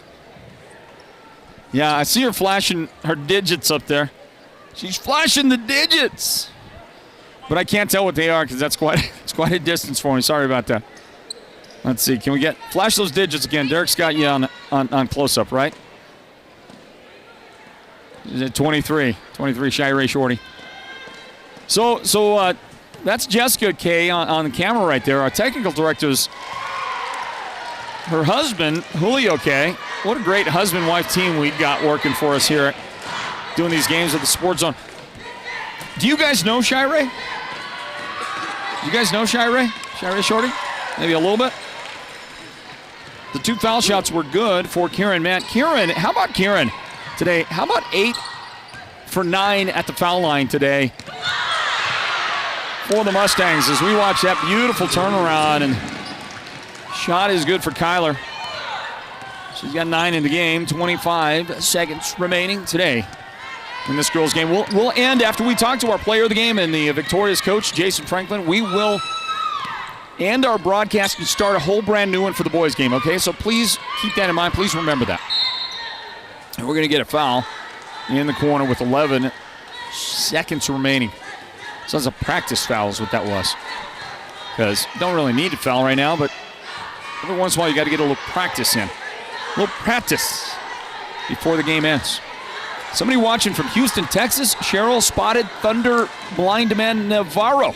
Yeah, I see her flashing her digits up there. She's flashing the digits. But I can't tell what they are because it's quite a distance for me. Sorry about that. Let's see. Can we flash those digits again? Derek's got you on close-up, right? Is it 23? 23, Shirey Shorty. So that's Jessica K on the camera right there. Our technical director is her husband, Julio K. What a great husband-wife team we've got working for us here doing these games at the Sports Zone. Do you guys know Shirey? You guys know Shirey? Shirey Shorty? Maybe a little bit? The 2 foul shots were good for Kieran. Man, Kieran, how about Kieran today? How about 8 for 9 at the foul line today for the Mustangs as we watch that beautiful turnaround, and shot is good for Kyler. She's got 9 in the game, 25 seconds remaining today in this girls' game. We'll end after we talk to our player of the game and the victorious coach, Jason Franklin. We will end our broadcast and start a whole brand new one for the boys' game, okay? So please keep that in mind. Please remember that. And we're going to get a foul in the corner with 11 seconds remaining. So that's a practice foul is what that was. Because don't really need to foul right now, but Every once in a while, you got to get a little practice in. A little practice before the game ends. Somebody watching from Houston, Texas. Cheryl spotted Thunder blind man Navarro.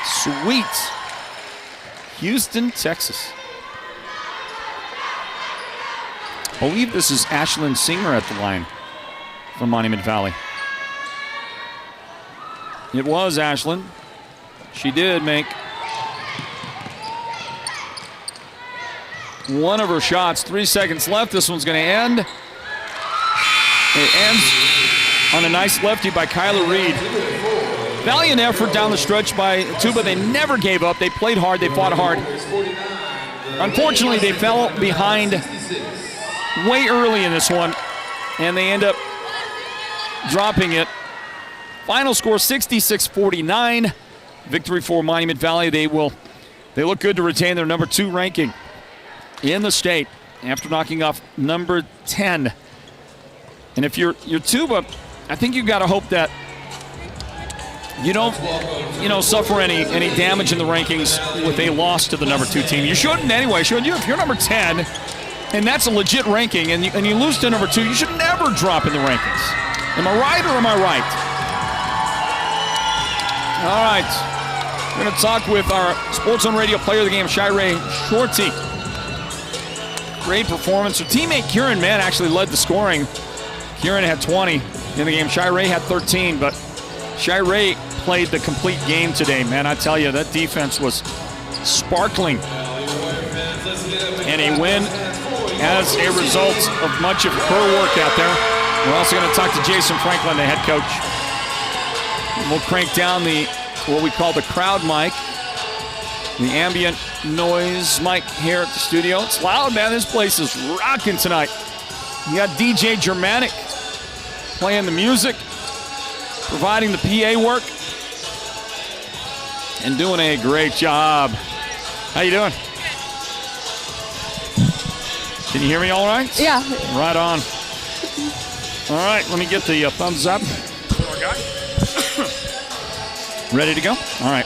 Sweet. Houston, Texas. I believe this is Ashlyn Singer at the line from Monument Valley. It was Ashlyn. She did make one of her shots. 3 seconds left. This one's going to end. It ends on a nice lefty by Kyla Reed. Valiant effort down the stretch by Tuba. They never gave up. They played hard. They fought hard. Unfortunately, they fell behind way early in this one, and they end up dropping it. Final score 66-49. Victory for Monument Valley. They look good to retain their number 2 ranking in the state after knocking off number 10. And if you're Tuba, I think you've got to hope that you don't suffer any damage in the rankings with a loss to the number 2 team. You shouldn't anyway, shouldn't you? If you're number 10, and that's a legit ranking, and you lose to number 2, you should never drop in the rankings. Am I right or am I right? All right. We're going to talk with our Sports Zone Radio player of the game, Shirey Shorty. Great performance. Her teammate Kieran Mann actually led the scoring. Kieran had 20 in the game. Shirey had 13, but Shirey played the complete game today, man. I tell you, that defense was sparkling. And a win as a result of much of her work out there. We're also going to talk to Jason Franklin, the head coach. And we'll crank down what we call the crowd mic, the ambient noise mic here at the studio. It's loud, man. This place is rocking tonight. You got DJ Germanic playing the music, providing the PA work, and doing a great job. How you doing? Can you hear me all right?
Yeah.
Right on. All right, let me get the thumbs up. Ready to go? All right.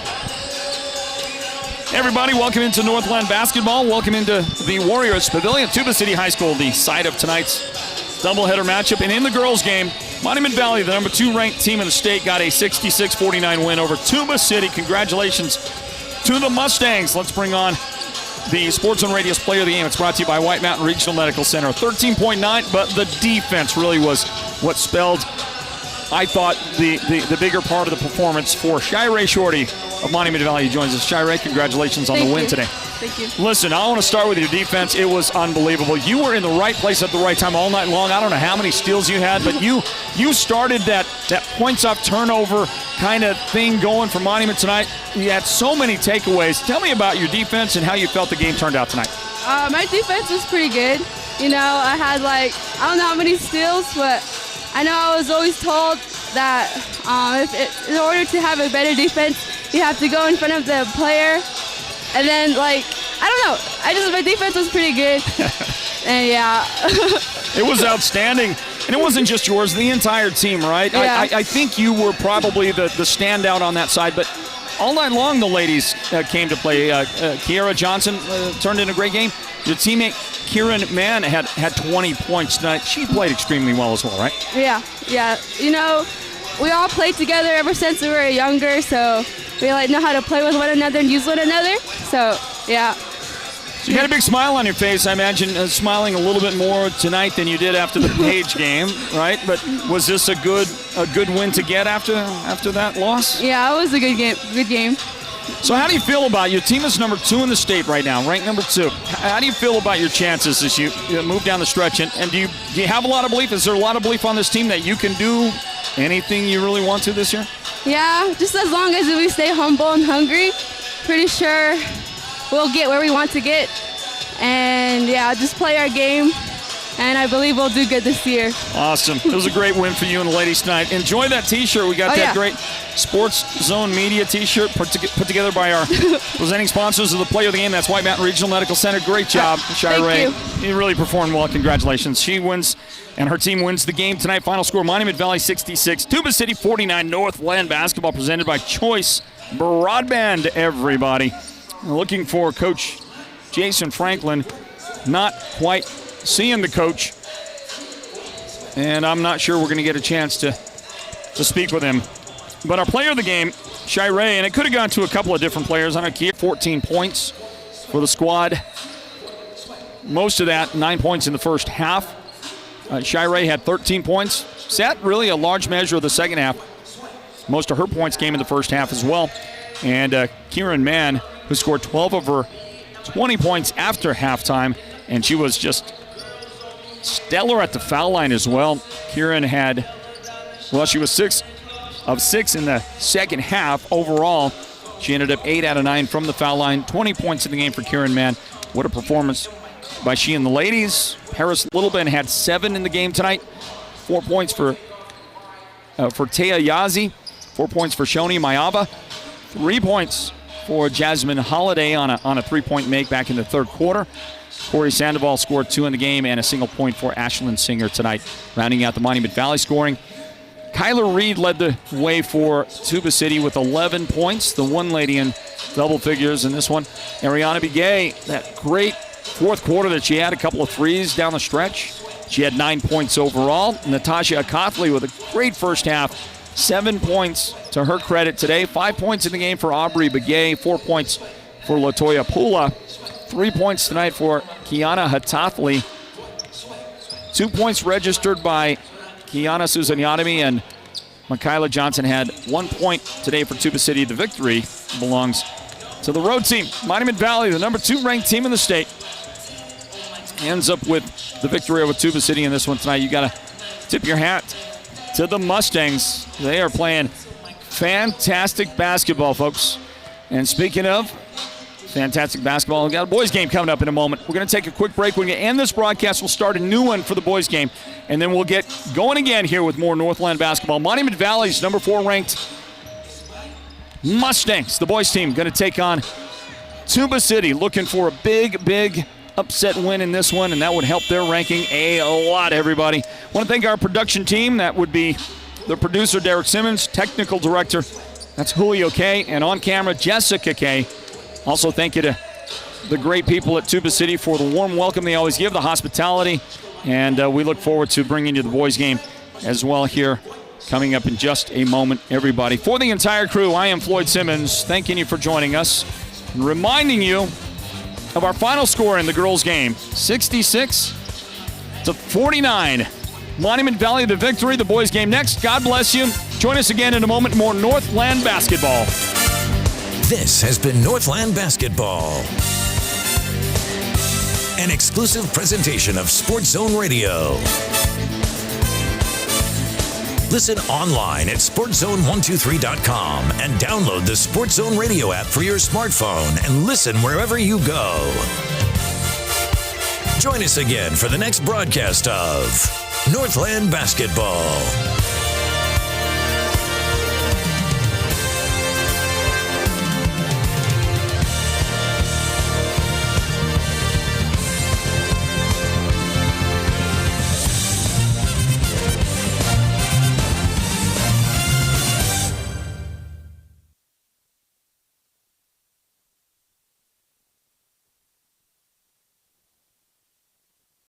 Hey everybody, welcome into Northland basketball. Welcome into the Warriors Pavilion, Tuba City High School, the site of tonight's doubleheader matchup. And in the girls' game, Monument Valley, the number 2 ranked team in the state, got a 66-49 win over Tuba City. Congratulations to the Mustangs. Let's bring on the Sports Zone Radio's player of the game. It's brought to you by White Mountain Regional Medical Center. 13.9, but the defense really was what spelled, I thought, the bigger part of the performance for Shirey Shorty of Monument Valley. Who joins us. Shirey, congratulations on the win today.
Thank you.
Listen, I want to start with your defense. It was unbelievable. You were in the right place at the right time all night long. I don't know how many steals you had, but you started that points off turnover kind of thing going for Monument tonight. You had so many takeaways. Tell me about your defense and how you felt the game turned out tonight.
My defense was pretty good. You know, I had I don't know how many steals, but I know I was always told that in order to have a better defense, you have to go in front of the player. And then, I don't know. My defense was pretty good. And yeah.
It was outstanding. And it wasn't just yours, the entire team, right?
Yeah.
I think you were probably the standout on that side, but all night long the ladies came to play. Kiara Johnson turned in a great game. Your teammate Kieran Mann had 20 points tonight. She played extremely well as well, right?
Yeah. You know, we all played together ever since we were younger, so we know how to play with one another and use one another. So, yeah.
So you had a big smile on your face, I imagine, smiling a little bit more tonight than you did after the Page game, right? But was this a good win to get after that loss?
Yeah, it was a good game.
So how do you feel about your team is number 2 in the state right now, ranked number 2. How do you feel about your chances as you move down the stretch? And do you have a lot of belief? Is there a lot of belief on this team that you can do anything you really want to this year?
Yeah, just as long as we stay humble and hungry, pretty sure we'll get where we want to get. And yeah, just play our game and I believe we'll do good this year.
Awesome. It was a great win for you and the ladies tonight. Enjoy that T-shirt. We got that great Sports Zone Media T-shirt put together by our presenting sponsors of the Player of the Game. That's White Mountain Regional Medical Center. Great job, Shirey. You really performed well. Congratulations. She wins, and her team wins the game tonight. Final score, Monument Valley 66, Tuba City 49. Northland basketball presented by Choice Broadband, everybody. Looking for Coach Jason Franklin. Not quite seeing the coach, and I'm not sure we're going to get a chance to speak with him. But our player of the game, Shirey, and it could have gone to a couple of different players. On a key, 14 points for the squad. Most of that, 9 points in the first half. Shirey had 13 points. Sat really a large measure of the second half. Most of her points came in the first half as well. And Kieran Mann, who scored 12 of her 20 points after halftime, and she was just stellar at the foul line as well. Kieran had, she was 6 of 6 in the second half overall. She ended up 8 out of 9 from the foul line. 20 points in the game for Kieran Mann. What a performance by she and the ladies. Paris Littleben had 7 in the game tonight. 4 points for Taya Yazi. 4 points for Shoni Mayava. 3 points for Jasmine Holiday on a three-point make back in the third quarter. Corey Sandoval scored 2 in the game and a single point for Ashlyn Singer tonight, rounding out the Monument Valley scoring. Kyler Reed led the way for Tuba City with 11 points, the one lady in double figures in this one. Ariana Begay, that great fourth quarter that she had, a couple of threes down the stretch. She had 9 points overall. Natasha Akathley with a great first half. 7 points to her credit today. 5 points in the game for Aubrey Begay. 4 points for Latoya Pula. 3 points tonight for Kiana Hatathli. 2 points registered by Kiana Susanyanami, and Michaela Johnson had 1 point today for Tuba City. The victory belongs to the road team. Monument Valley, the number 2 ranked team in the state, ends up with the victory over Tuba City in this one tonight. You got to tip your hat to the Mustangs. They are playing fantastic basketball, folks. And speaking of fantastic basketball, we've got a boys game coming up in a moment. We're going to take a quick break. We're going to end this broadcast. We'll start a new one for the boys game, and then we'll get going again here with more Northland basketball. Monument Valley's number 4 ranked Mustangs, the boys team, going to take on Tuba City, looking for a big upset win in this one, and that would help their ranking a lot, everybody. I want to thank our production team. That would be the producer, Derek Simmons, technical director, that's Julio K., and on camera, Jessica K. Also, thank you to the great people at Tuba City for the warm welcome they always give, the hospitality, and we look forward to bringing you the boys game as well here coming up in just a moment, everybody. For the entire crew, I am Floyd Simmons, thanking you for joining us and reminding you of our final score in the girls' game, 66-49. Monument Valley the victory, the boys' game next. God bless you. Join us again in a moment, more Northland basketball.
This has been Northland Basketball, an exclusive presentation of Sports Zone Radio. Listen online at sportszone123.com and download the Sports Zone Radio app for your smartphone and listen wherever you go. Join us again for the next broadcast of Northland Basketball.